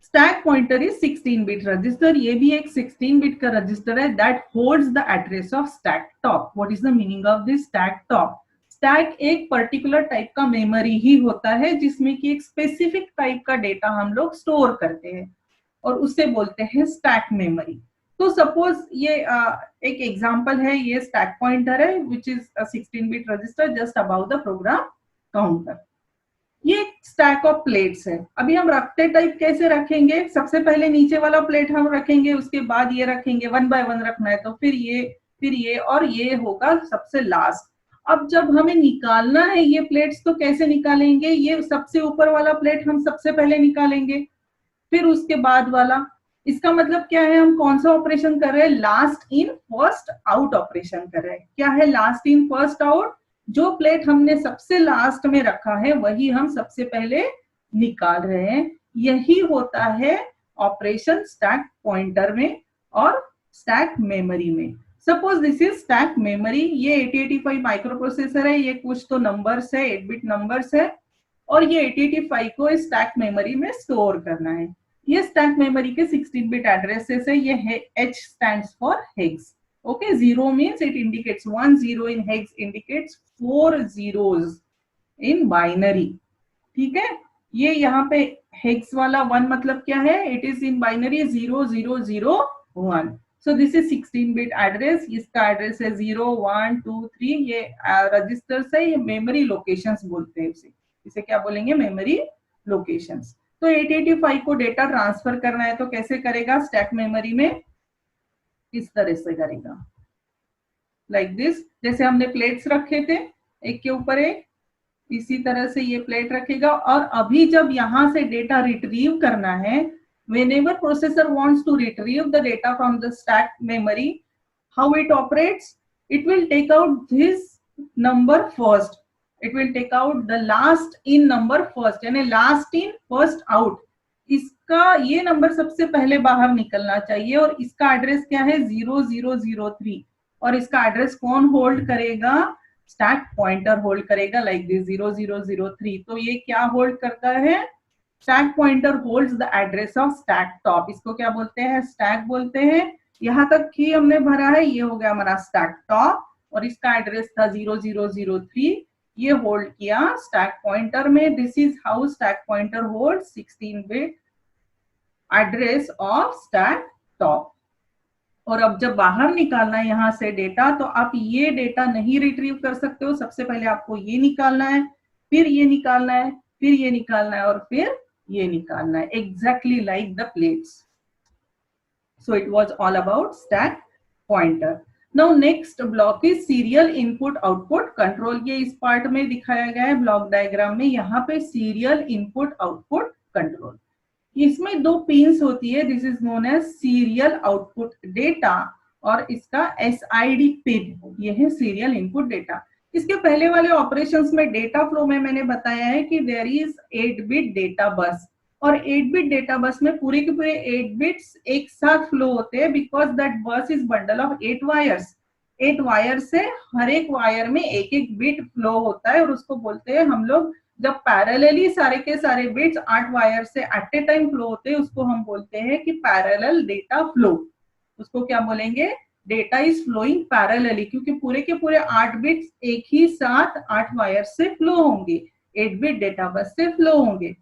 Stack pointer is 16-bit register. ये भी एक 16-bit का रजिस्टर है that holds the address of stack top. What is the meaning of this stack top? Stack एक particular type का memory ही होता है जिसमें कि एक स्पेसिफिक टाइप का डेटा हम लोग स्टोर करते हैं और उसे बोलते हैं स्टैक मेमोरी. तो सपोज ये एक एग्जांपल है, ये स्टैक पॉइंटर है which is 16-bit register just about the program counter. ये स्टैक ऑफ प्लेट्स है. अभी हम रखते टाइप कैसे रखेंगे, सबसे पहले नीचे वाला प्लेट हम रखेंगे, उसके बाद ये रखेंगे, 1 by 1 रखना है तो फिर ये और ये होगा सबसे लास्ट. अब जब हमें निकालना है ये प्लेट्स तो कैसे निकालेंगे, ये सबसे ऊपर वाला प्लेट हम सबसे पहले निकालेंगे, फिर उसके बाद वाला. इसका मतलब क्या है, हम कौन सा ऑपरेशन कर रहे हैं, last in first out operation कर रहे हैं. क्या है लास्ट इन फर्स्ट आउट? जो प्लेट हमने सबसे लास्ट में रखा है वही हम सबसे पहले निकाल रहे हैं. यही होता है ऑपरेशन स्टैक पॉइंटर में और स्टैक मेमोरी में. Suppose this is stack memory. ये 8085 माइक्रो प्रोसेसर है, ये कुछ तो नंबर्स है, 8-bit नंबर्स है और ये 8085 को स्टैक मेमोरी में स्टोर करना है. ये स्टैक मेमोरी के 16-bit एड्रेसेस है. ये है H stands for hex. Okay, 0 means it indicates 1, 0 in hex indicates 4 zeros in binary. ठीक है, ये यहाँ पे hex वाला 1 मतलब क्या है, it is in binary 0 0 0 1. So this is 16-bit address. इसका एड्रेस है 0 1 2 3. ये रजिस्टर्स है, ये मेमोरी लोकेशंस बोलते हैं इसे क्या बोलेंगे, मेमोरी लोकेशंस. तो 8085 को डेटा ट्रांसफर करना है तो कैसे करेगा, स्टैक मेमोरी में इस तरह से करेगा, लाइक दिस. जैसे हमने प्लेट्स रखे थे एक के ऊपर एक, इसी तरह से ये प्लेट रखेगा. और अभी जब यहां से डेटा रिट्रीव करना है, whenever processor wants to retrieve the data from the stack memory, how it operates, it will take out this number first. It will take out the last in number first, यानी last in first out. इसका ये number सबसे पहले बाहर निकलना चाहिए और इसका एड्रेस क्या है 0003 और इसका एड्रेस कौन होल्ड करेगा, स्टैक पॉइंटर होल्ड करेगा, लाइक दिस 0003. तो ये क्या होल्ड करता है, stack pointer holds the address of stack top. इसको क्या बोलते हैं, स्टैक बोलते हैं. यहाँ तक ही हमने भरा है, ये हो गया हमारा स्टैक टॉप और इसका एड्रेस था 0003. ये होल्ड किया स्टैक पॉइंटर में. This is how stack pointer hold 16-bit address of stack top. और अब जब बाहर निकालना है यहाँ से डेटा, तो आप ये डेटा नहीं रिट्रीव कर सकते हो. सबसे पहले आपको ये निकालना है, फिर ये निकालना है, फिर ये निकालना है और फिर ये निकालना है, exactly like the plates. So it was all about stack pointer. Now next block is serial input output control. ये इस पार्ट में दिखाया गया है ब्लॉक डायग्राम में. यहाँ पे सीरियल इनपुट आउटपुट कंट्रोल, इसमें 2 पिन्स होती है. This is known as serial output data और इसका SID पिन, ये है सीरियल इनपुट डेटा. इसके पहले वाले ऑपरेशंस में डेटा फ्लो में मैंने बताया है कि there is 8-bit data bus और 8-bit डेटा बस में पूरे के पूरे 8 बिट्स एक साथ फ्लो होते हैं बिकॉज दैट बस is bundle of 8 wires. 8 wire से हर एक वायर में एक एक बिट फ्लो होता है और उसको बोलते हैं हम लोग जब पैरेलली सारे के सारे बिट्स 8 वायर से एट ए टाइम फ्लो होते हैं उसको हम बोलते हैं कि पैरेलल डेटा फ्लो। उसको क्या बोलेंगे? डेटा इज फ्लोइंग पैरेलली, क्योंकि पूरे के पूरे 8 बिट्स एक ही साथ 8 वायर से फ्लो होंगे, 8 बिट डेटा बस से फ्लो होंगे।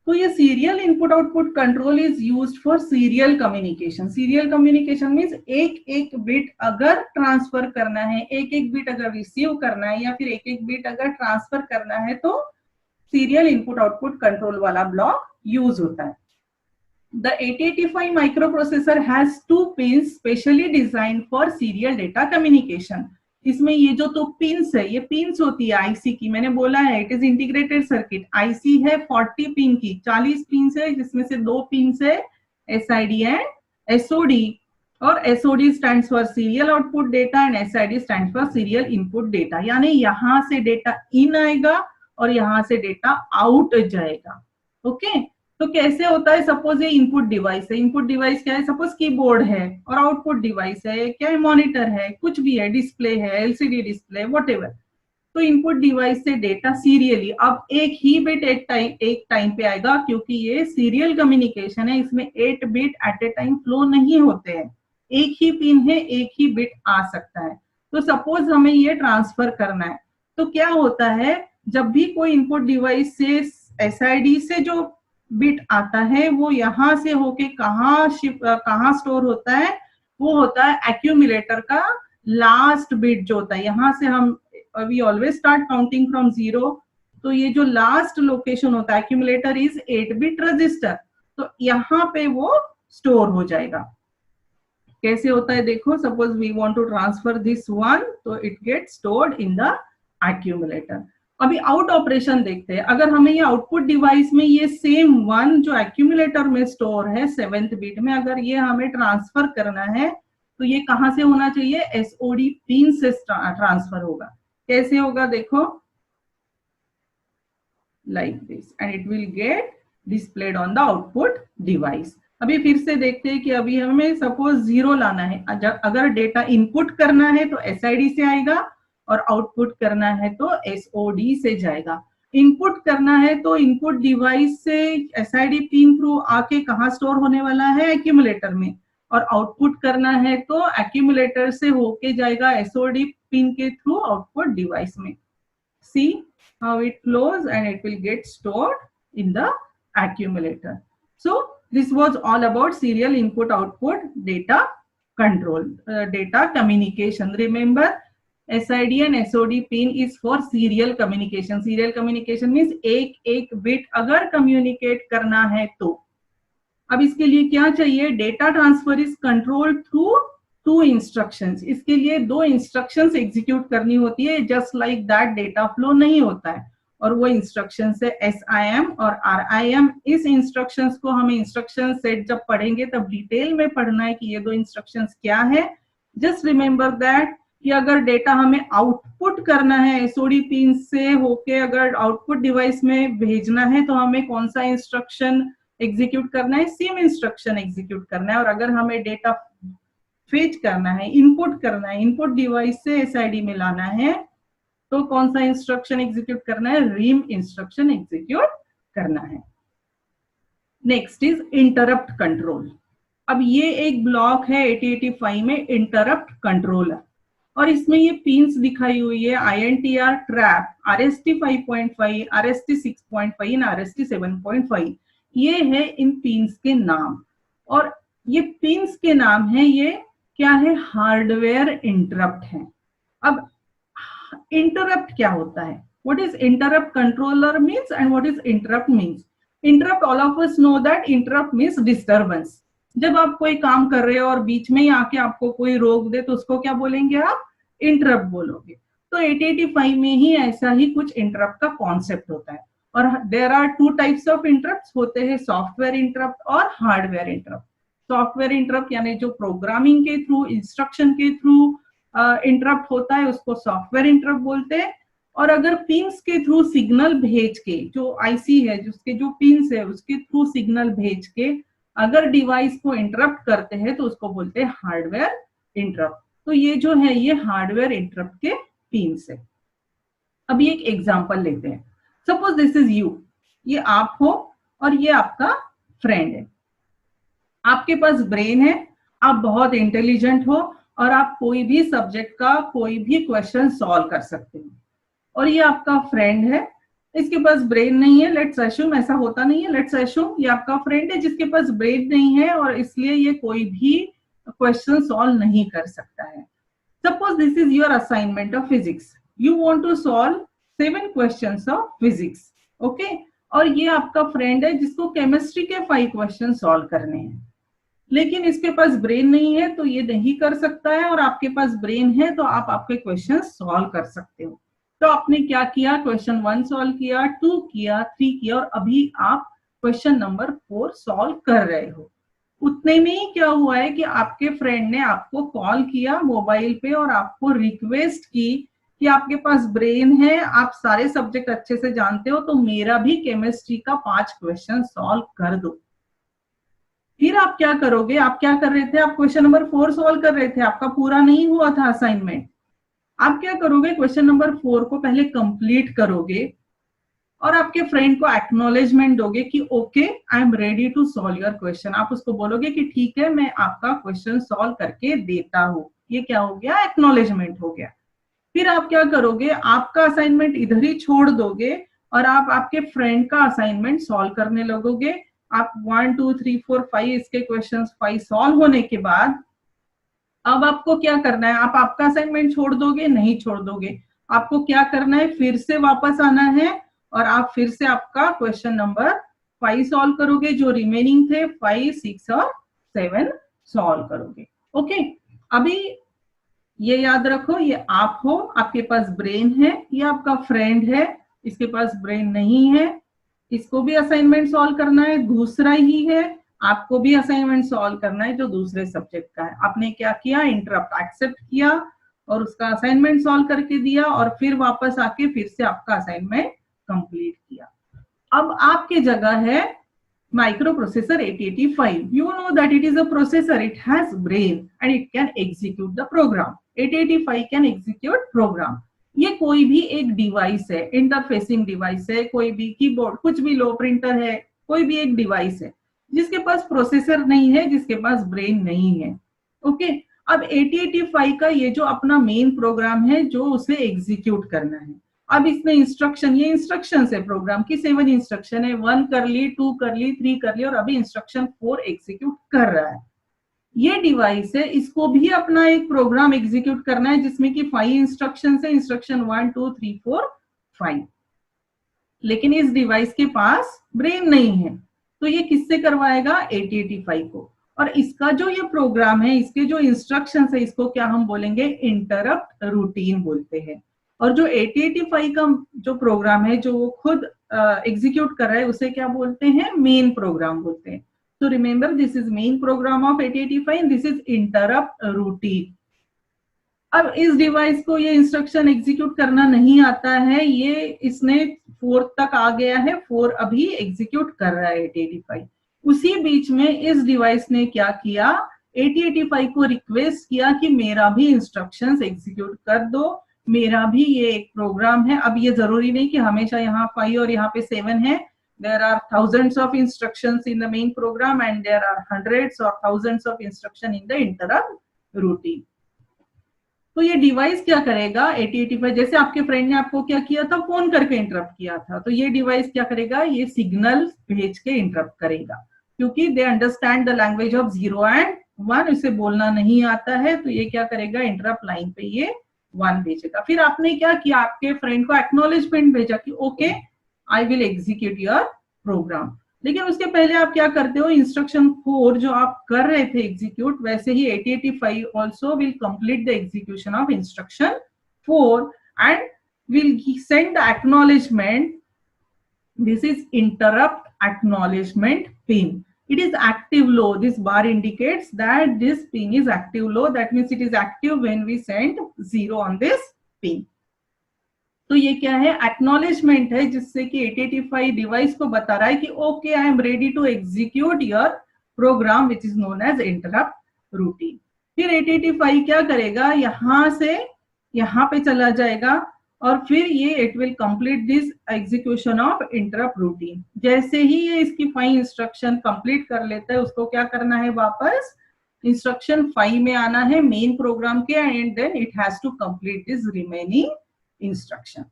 तो ये serial input output control is used for serial communication. Serial communication means एक एक बिट अगर ट्रांसफर करना है, एक एक बिट अगर रिसीव करना है या फिर एक एक बिट अगर ट्रांसफर करना है तो सीरियल इनपुट आउटपुट कंट्रोल वाला ब्लॉक यूज होता है। The 8085 microprocessor has two pins specially designed for serial data communication. इसमें ये जो तो पिंस है, ये पिंस होती है आईसी की, मैंने बोला है it is integrated circuit. IC है 40 पिन की, 40 पिंस है जिसमें से 2 पिंस है एसआईडी एंड एसओडी। और SOD stands for serial output data and SID stands for serial input data. यानी यहाँ से डेटा इन आएगा और यहाँ से डेटा आउट जाएगा। ओके तो कैसे होता है? सपोज ये इनपुट डिवाइस है, इनपुट डिवाइस क्या है? सपोज कीबोर्ड है, और आउटपुट डिवाइस है क्या है? मॉनिटर है, कुछ भी है, डिस्प्ले है, एलसीडी डिस्प्ले, व्हाटएवर। तो इनपुट डिवाइस से डेटा सीरियली, अब एक ही बिट एक टाइम पे आएगा, क्योंकि ये सीरियल कम्युनिकेशन है, इसमें 8 bit at a time flow नहीं होते हैं, एक ही पिन है, एक ही बिट आ सकता है। तो सपोज हमें ये ट्रांसफर करना है, तो क्या होता है? जब भी कोई इनपुट डिवाइस से एसआईडी से जो बिट आता है वो यहां से होके कहाँ स्टोर होता है? वो होता है एक्यूमुलेटर का लास्ट बिट जो होता है। यहां से हम we always start counting from 0, तो ये जो लास्ट लोकेशन होता है एक्यूमुलेटर इज 8 बिट रजिस्टर, तो यहाँ पे वो स्टोर हो जाएगा। कैसे होता है देखो, suppose we want to transfer this one, तो it get stored in the accumulator. अभी आउट ऑपरेशन देखते हैं। अगर हमें ये आउटपुट डिवाइस में ये सेम वन जो एक्यूमुलेटर में स्टोर है 7th बिट में, अगर ये हमें ट्रांसफर करना है तो ये कहां से होना चाहिए? एसओडी पिन से ट्रांसफर होगा। कैसे होगा देखो, like this, and it will get displayed on the output device. अभी फिर से देखते हैं कि अभी हमें सपोज 0 लाना है, अगर डेटा इनपुट करना है तो एसआईडी से आएगा और आउटपुट करना है तो एसओडी से जाएगा। इनपुट करना है तो इनपुट डिवाइस से एसआईडी पिन थ्रू आके कहाँ स्टोर होने वाला है? एक्यूमुलेटर में। और आउटपुट करना है तो एक्यूमुलेटर से होके जाएगा एसओडी पिन के थ्रू आउटपुट डिवाइस में। See how it flows and it will get stored in the accumulator. So this was all about serial input output data control, data communication. Remember, SID and SOD pin is for serial communication. Serial communication means एक एक bit अगर communicate करना है तो। अब इसके लिए क्या चाहिए? Data transfer is control through 2 instructions. इसके लिए 2 इंस्ट्रक्शंस एग्जीक्यूट करनी होती है, just like that data flow नहीं होता है। और वो इंस्ट्रक्शन है SIM और RIM। इस इंस्ट्रक्शंस को हमें इंस्ट्रक्शन सेट जब पढ़ेंगे तब डिटेल में पढ़ना है कि ये 2 इंस्ट्रक्शंस क्या है। जस्ट रिमेंबर दैट कि अगर डेटा हमें आउटपुट करना है एसओडी पिन से होके अगर आउटपुट डिवाइस में भेजना है तो हमें कौन सा इंस्ट्रक्शन एग्जीक्यूट करना है? सिम इंस्ट्रक्शन एग्जीक्यूट करना है। और अगर हमें डेटा फेच करना है, इनपुट करना है, इनपुट डिवाइस से एसआईडी में लाना है तो कौन सा इंस्ट्रक्शन एग्जीक्यूट करना है? रिम इंस्ट्रक्शन एग्जीक्यूट करना है। Next is interrupt control. अब ये एक ब्लॉक है 8085 में, इंटरप्ट कंट्रोलर, और इसमें ये पिंस दिखाई हुई है INTR, ट्रैप, RST 5.5, RST 6.5 और RST 7.5। ये है इन पिंस के नाम, और ये पिंस के नाम है, ये क्या है? हार्डवेयर इंटरप्ट है। अब इंटरप्ट क्या होता है? What is interrupt controller means and what is interrupt means? Interrupt, all of us know that interrupt means disturbance. जब आप कोई काम कर रहे हो और बीच में ही आके आपको कोई रोक दे तो उसको क्या बोलेंगे आप? इंटरप्ट बोलोगे। तो 8085 में ही ऐसा ही कुछ इंटरप्ट का कॉन्सेप्ट होता है। और there are 2 types of interrupt होते हैं, सॉफ्टवेयर इंटरप्ट और हार्डवेयर इंटरप्ट। सॉफ्टवेयर इंटरप्ट यानी जो प्रोग्रामिंग के थ्रू, इंस्ट्रक्शन के थ्रू इंटरप्ट होता है उसको सॉफ्टवेयर इंटरप्ट बोलते हैं। और अगर पिंस के थ्रू सिग्नल भेज के, जो आईसी है जिसके जो पिंस है उसके थ्रू सिग्नल भेज के अगर डिवाइस को इंटरप्ट करते हैं तो उसको बोलते हैं हार्डवेयर इंटरप्ट। तो ये जो है ये हार्डवेयर इंटरप्ट के पिंस है। अभी एक एग्जांपल लेते हैं। सपोज दिस इज यू, ये आप हो और ये आपका फ्रेंड है। आपके पास ब्रेन है, आप बहुत इंटेलिजेंट हो और आप कोई भी सब्जेक्ट का कोई भी क्वेश्चन सॉल्व कर सकते हो। और ये आपका फ्रेंड है, इसके पास ब्रेन नहीं है, लेट्स अश्यूम, ऐसा होता नहीं है, लेट्स अश्यूम ये आपका फ्रेंड है जिसके पास ब्रेन नहीं है और इसलिए ये कोई भी क्वेश्चन सॉल्व नहीं कर सकता है। Suppose this is your assignment of physics, you want to solve 7 questions of physics, okay. और ये आपका फ्रेंड है जिसको केमिस्ट्री के 5 क्वेश्चन सॉल्व करने हैं, लेकिन इसके पास ब्रेन नहीं है तो ये नहीं कर सकता है, और आपके पास ब्रेन है तो आप आपके क्वेश्चन सॉल्व कर सकते हो। तो आपने क्या किया, क्वेश्चन 1 सॉल्व किया, 2 किया, 3 किया और अभी आप क्वेश्चन नंबर 4 सॉल्व कर रहे हो। उतने में ही क्या हुआ है कि आपके फ्रेंड ने आपको कॉल किया मोबाइल पे और आपको रिक्वेस्ट की कि आपके पास ब्रेन है, आप सारे सब्जेक्ट अच्छे से जानते हो, तो मेरा भी केमिस्ट्री का 5 क्वेश्चन सॉल्व कर दो। फिर आप क्या करोगे, आप क्या कर रहे थे, आप क्वेश्चन नंबर 4 सॉल्व कर रहे थे, आपका पूरा नहीं हुआ था असाइनमेंट। आप क्या करोगे, क्वेश्चन नंबर 4 को पहले कंप्लीट करोगे और आपके फ्रेंड को एक्नॉलेजमेंट दोगे कि okay I am ready to solve your question. आप उसको बोलोगे कि ठीक है, मैं आपका क्वेश्चन सॉल्व करके देता हूं। ये क्या हो गया, एक्नॉलेजमेंट हो गया। फिर आप क्या करोगे, आपका असाइनमेंट इधर ही छोड़ दोगे और आप आपके फ्रेंड का असाइनमेंट सॉल्व करने लगोगे। आप 1 2 3 4 5 इसके क्वेश्चन 5 सॉल्व होने के बाद अब आपको क्या करना है, आप आपका असाइनमेंट छोड़ दोगे, नहीं छोड़ दोगे, आपको क्या करना है, फिर से वापस आना है और आप फिर से आपका क्वेश्चन नंबर 5 सॉल्व करोगे, जो रिमेनिंग थे 5 6 और 7 सॉल्व करोगे। ओके, अभी ये याद रखो, ये आप हो, आपके पास ब्रेन है, ये आपका फ्रेंड है, इसके पास ब्रेन नहीं है, इसको भी असाइनमेंट सॉल्व करना है, दूसरा ही है, आपको भी असाइनमेंट सॉल्व करना है जो दूसरे सब्जेक्ट का है। आपने क्या किया, इंटरप्ट एक्सेप्ट किया और उसका असाइनमेंट सॉल्व करके दिया और फिर वापस आके फिर से आपका असाइनमेंट कंप्लीट किया। अब आपके जगह है microprocessor 8085. You know that it is a processor, it has brain and it can execute the program. 8085 can execute program. ये कोई भी एक डिवाइस है, इंटरफेसिंग डिवाइस है, कोई भी कीबोर्ड, कुछ भी लो प्रिंटर है, कोई भी एक डिवाइस है जिसके पास प्रोसेसर नहीं है, जिसके पास ब्रेन नहीं है। ओके, अब 8085 का ये जो अपना मेन प्रोग्राम है जो उसे एग्जीक्यूट करना है, अब इसमें इंस्ट्रक्शन, ये इंस्ट्रक्शन है प्रोग्राम की, 7 इंस्ट्रक्शन है, 1 कर ली, 2 कर ली, 3 कर ली और अभी इंस्ट्रक्शन 4 एग्जीक्यूट कर रहा है। ये डिवाइस है, इसको भी अपना एक प्रोग्राम एग्जीक्यूट करना है जिसमें कि 5 इंस्ट्रक्शन है, इंस्ट्रक्शन 1 2 3 4 5, लेकिन इस डिवाइस के पास ब्रेन नहीं है, तो ये किससे करवाएगा, 8085 को। और इसका जो ये प्रोग्राम है, इसके जो इंस्ट्रक्शन है, इसको क्या हम बोलेंगे, इंटरप्ट रूटीन बोलते हैं। और जो 8085 का जो प्रोग्राम है जो वो खुद एग्जीक्यूट कर रहा है उसे क्या बोलते हैं, मेन प्रोग्राम बोलते हैं। तो remember, this is main program of 8085, this is interrupt routine. अब इस डिवाइस को ये इंस्ट्रक्शन एग्जीक्यूट करना नहीं आता है, ये इसने 4 तक आ गया है, 4 अभी एग्जीक्यूट कर रहा है 8085। उसी बीच में इस डिवाइस ने क्या किया, 8085 को रिक्वेस्ट किया कि मेरा भी इंस्ट्रक्शंस एग्जीक्यूट कर दो, मेरा भी ये एक प्रोग्राम है। अब ये जरूरी नहीं कि हमेशा यहाँ 5 और यहाँ पे 7 है, there are thousands of instructions in the main program and there are hundreds or thousands of instruction in the interrupt routine. तो ये डिवाइस क्या करेगा, 8085, जैसे आपके फ्रेंड ने आपको क्या किया था, फोन करके इंटरप्ट किया था, तो ये डिवाइस क्या करेगा, ये सिग्नल भेज के इंटरप्ट करेगा, क्योंकि they understand the language of 0 and 1, इसे बोलना नहीं आता है, तो ये क्या करेगा, इंटरप्ट लाइन पे ये 1 भेजेगा। फिर आपने क्या किया, आपके फ्रेंड को एक्नॉलेजमेंट भेजा कि okay I will execute your program. लेकिन उसके पहले आप क्या करते हो, इंस्ट्रक्शन 4 जो आप कर रहे थे एग्जीक्यूट, वैसे ही 8085 also will complete the execution of instruction 4 and will send the acknowledgement. This is interrupt acknowledgement pin. It is active low. This bar indicates that this pin is active low. That means it is active when we send 0 on this pin. तो ये क्या है, acknowledgement है, जिससे कि 8085 device को बता रहा है कि okay I am ready to execute your program which is known as interrupt routine. फिर 8085 क्या करेगा, यहां से यहां पे चला जाएगा और फिर ये it will complete this execution of interrupt routine. जैसे ही ये इसकी 5 इंस्ट्रक्शन कंप्लीट कर लेता है, उसको क्या करना है, वापस इंस्ट्रक्शन 5 में आना है मेन प्रोग्राम के, and then it has to complete this remaining instruction.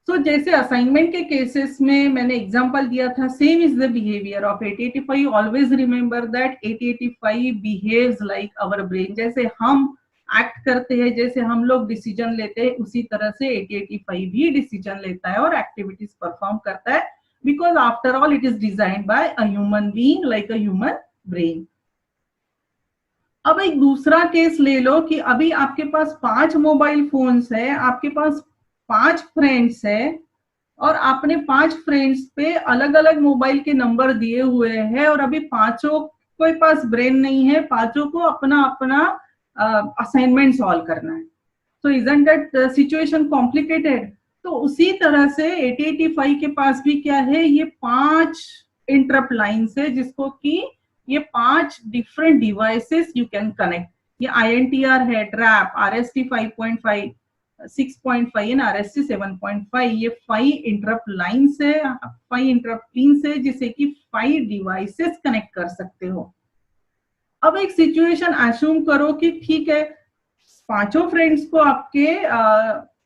तो जैसे असाइनमेंट के केसेस में मैंने एग्जांपल दिया था, same is the behaviour of 8085। Always remember that 8085 behaves like our brain. जैसे हम एक्ट करते हैं, जैसे हम लोग डिसीजन लेते हैं, उसी तरह से 8085 भी डिसीजन लेता है और एक्टिविटीज परफॉर्म करता है, because after all it is designed by a human being like a human brain. अब एक दूसरा केस ले लो कि अभी आपके पास 5 मोबाइल फोन्स है, आपके पास 5 फ्रेंड्स है, और आपने 5 फ्रेंड्स पे अलग अलग मोबाइल के नंबर दिए हुए हैं, और अभी पांचों के पास ब्रेन नहीं है, पांचों को अपना अपना असाइनमेंट सॉल्व करना है। सो इजंट दैट सिचुएशन कॉम्प्लिकेटेड? तो उसी तरह से 8085 के पास भी क्या है, ये 5 इंटरप्ट लाइन्स है, जिसको कि ये 5 different devices you can connect. ये INTR है, ट्रैप, RST 5.5, 6.5 एंड RST 7.5, ये 5 इंटरप्ट लाइन्स है, 5 इंटरप्ट पिन्स है, जिसे कि 5 डिवाइसेस कनेक्ट कर सकते हो। अब एक सिचुएशन अज्यूम करो कि ठीक है, पांचों फ्रेंड्स को आपके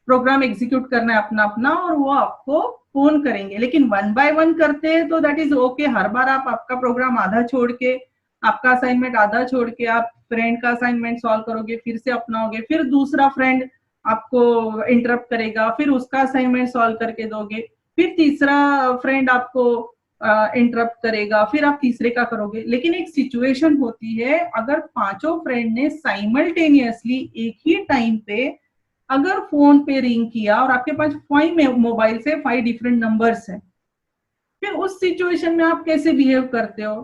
प्रोग्राम एग्जीक्यूट करना है अपना अपना, और वो आपको फोन करेंगे, लेकिन 1 बाय 1 करते हैं तो दैट इज ओके। हर बार आप आपका प्रोग्राम आधा छोड़ के, आपका असाइनमेंट आधा छोड़ के आप फ्रेंड का असाइनमेंट सॉल्व करोगे, फिर से अपनाओगे, फिर दूसरा फ्रेंड आपको इंटरप्ट करेगा, फिर उसका असाइनमेंट सॉल्व करके दोगे, फिर तीसरा फ्रेंड आपको इंटरप्ट करेगा, फिर आप तीसरे का करोगे। लेकिन एक सिचुएशन होती है, अगर पांचों फ्रेंड ने साइमल्टेनियसली एक ही टाइम पे अगर फोन पे रिंग किया, और आपके पास 5 मोबाइल से 5 डिफरेंट नंबर्स है, फिर उस सिचुएशन में आप कैसे बिहेव करते हो?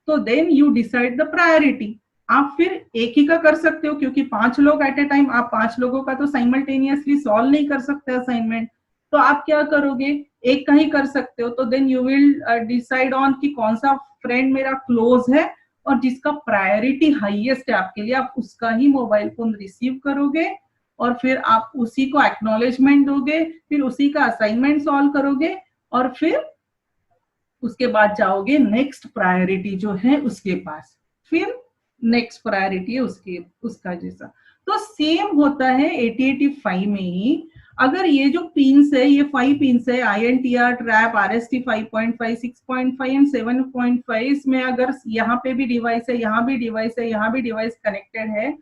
तो then you decide the priority. आप फिर एक ही का कर सकते हो, क्योंकि 5 लोग एट ए टाइम, आप 5 लोगों का तो साइमल्टेनियसली सॉल्व नहीं कर सकते असाइनमेंट, तो आप क्या करोगे, एक का ही कर सकते हो। तो then you will decide on कि कौन सा फ्रेंड मेरा क्लोज है और जिसका प्रायोरिटी हाईएस्ट है आपके लिए, आप उसका ही मोबाइल फोन रिसीव करोगे, और फिर आप उसी को एक्नॉलेजमेंट दोगे, फिर उसी का असाइनमेंट सॉल्व करोगे, और फिर उसके बाद जाओगे नेक्स्ट प्रायोरिटी जो है उसके पास, फिर नेक्स्ट प्रायोरिटी उसके उसका जैसा। तो सेम होता है 8085 में ही। अगर ये जो पिन्स है, ये 5 पिन्स है, INTR, ट्रैप, RST 5.5, 6.5 एंड 7.5, इसमें अगर यहाँ पे भी डिवाइस है, यहाँ भी डिवाइस है, यहाँ भी डिवाइस कनेक्टेड है,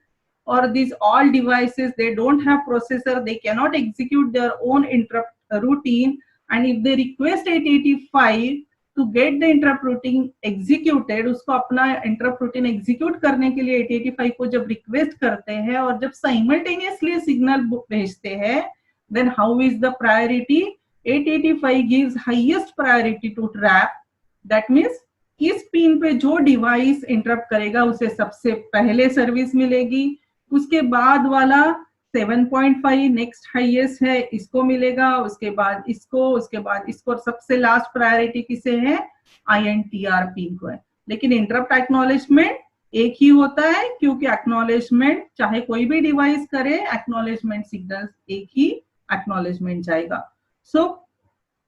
और these all devices, they don't have processor, they cannot execute their own interrupt routine, and if they request 8085 to get the interrupt routine executed, उसको अपना interrupt routine execute करने के लिए 8085 को जब request करते हैं और जब simultaneously signal भेजते हैं, then how is the priority? 8085 gives highest priority to trap. That means इस पिन पे जो डिवाइस इंटरप्ट करेगा उसे सबसे पहले सर्विस मिलेगी, उसके बाद वाला 7.5 नेक्स्ट हाईएस्ट है, इसको मिलेगा, उसके बाद इसको, उसके बाद इसको, सबसे लास्ट प्रायोरिटी किसे है, INTR पिन को है। लेकिन इंटरप्ट एक्नॉलेजमेंट एक ही होता है, क्योंकि एक्नॉलेजमेंट चाहे कोई भी डिवाइस करे, एक्नॉलेजमेंट सिग्नल एक ही एक्नॉलेजमेंट जाएगा। So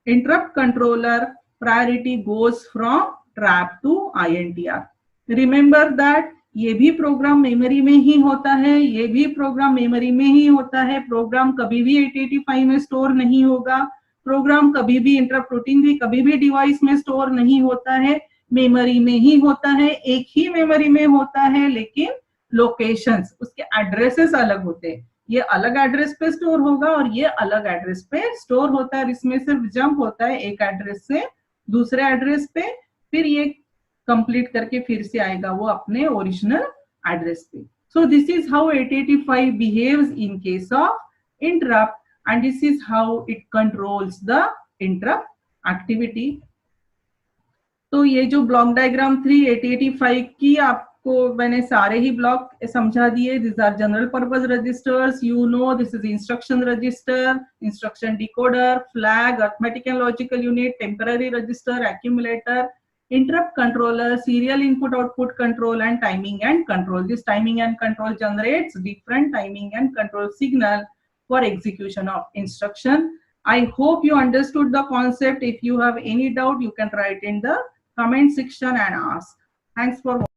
interrupt controller priority goes from trap to INTR। Remember that ये भी प्रोग्राम मेमोरी में ही होता है, ये भी प्रोग्राम मेमोरी में ही होता है। प्रोग्राम कभी भी 8085 में स्टोर नहीं होगा, प्रोग्राम कभी भी, इंटरप्ट रूटीन भी कभी भी डिवाइस में स्टोर नहीं होता है, मेमोरी में ही होता है। एक ही मेमोरी में होता है, लेकिन लोकेशंस, उसके एड्रेसेस अलग होते हैं। ये अलग एड्रेस पे स्टोर होगा और ये अलग एड्रेस पे स्टोर होता है। इसमें सिर्फ जंप होता है एक एड्रेस से दूसरे एड्रेस पे, फिर ये कंप्लीट करके फिर से आएगा वो अपने ओरिजिनल एड्रेस पे। So this is how 8085 behaves in case of interrupt, and this is how it controls the interrupt activity. तो ये जो ब्लॉक डायग्राम 8085 की आपको मैंने सारे ही ब्लॉक समझा दिए। This are general purpose registers, you know this is instruction register, instruction decoder, flag, arithmetic and logical unit, temporary register, accumulator, interrupt controller, serial input output control, and timing and control. This timing and control generates different timing and control signal for execution of instruction. I hope you understood the concept. If you have any doubt, you can write in the comment section and ask. Thanks for watching.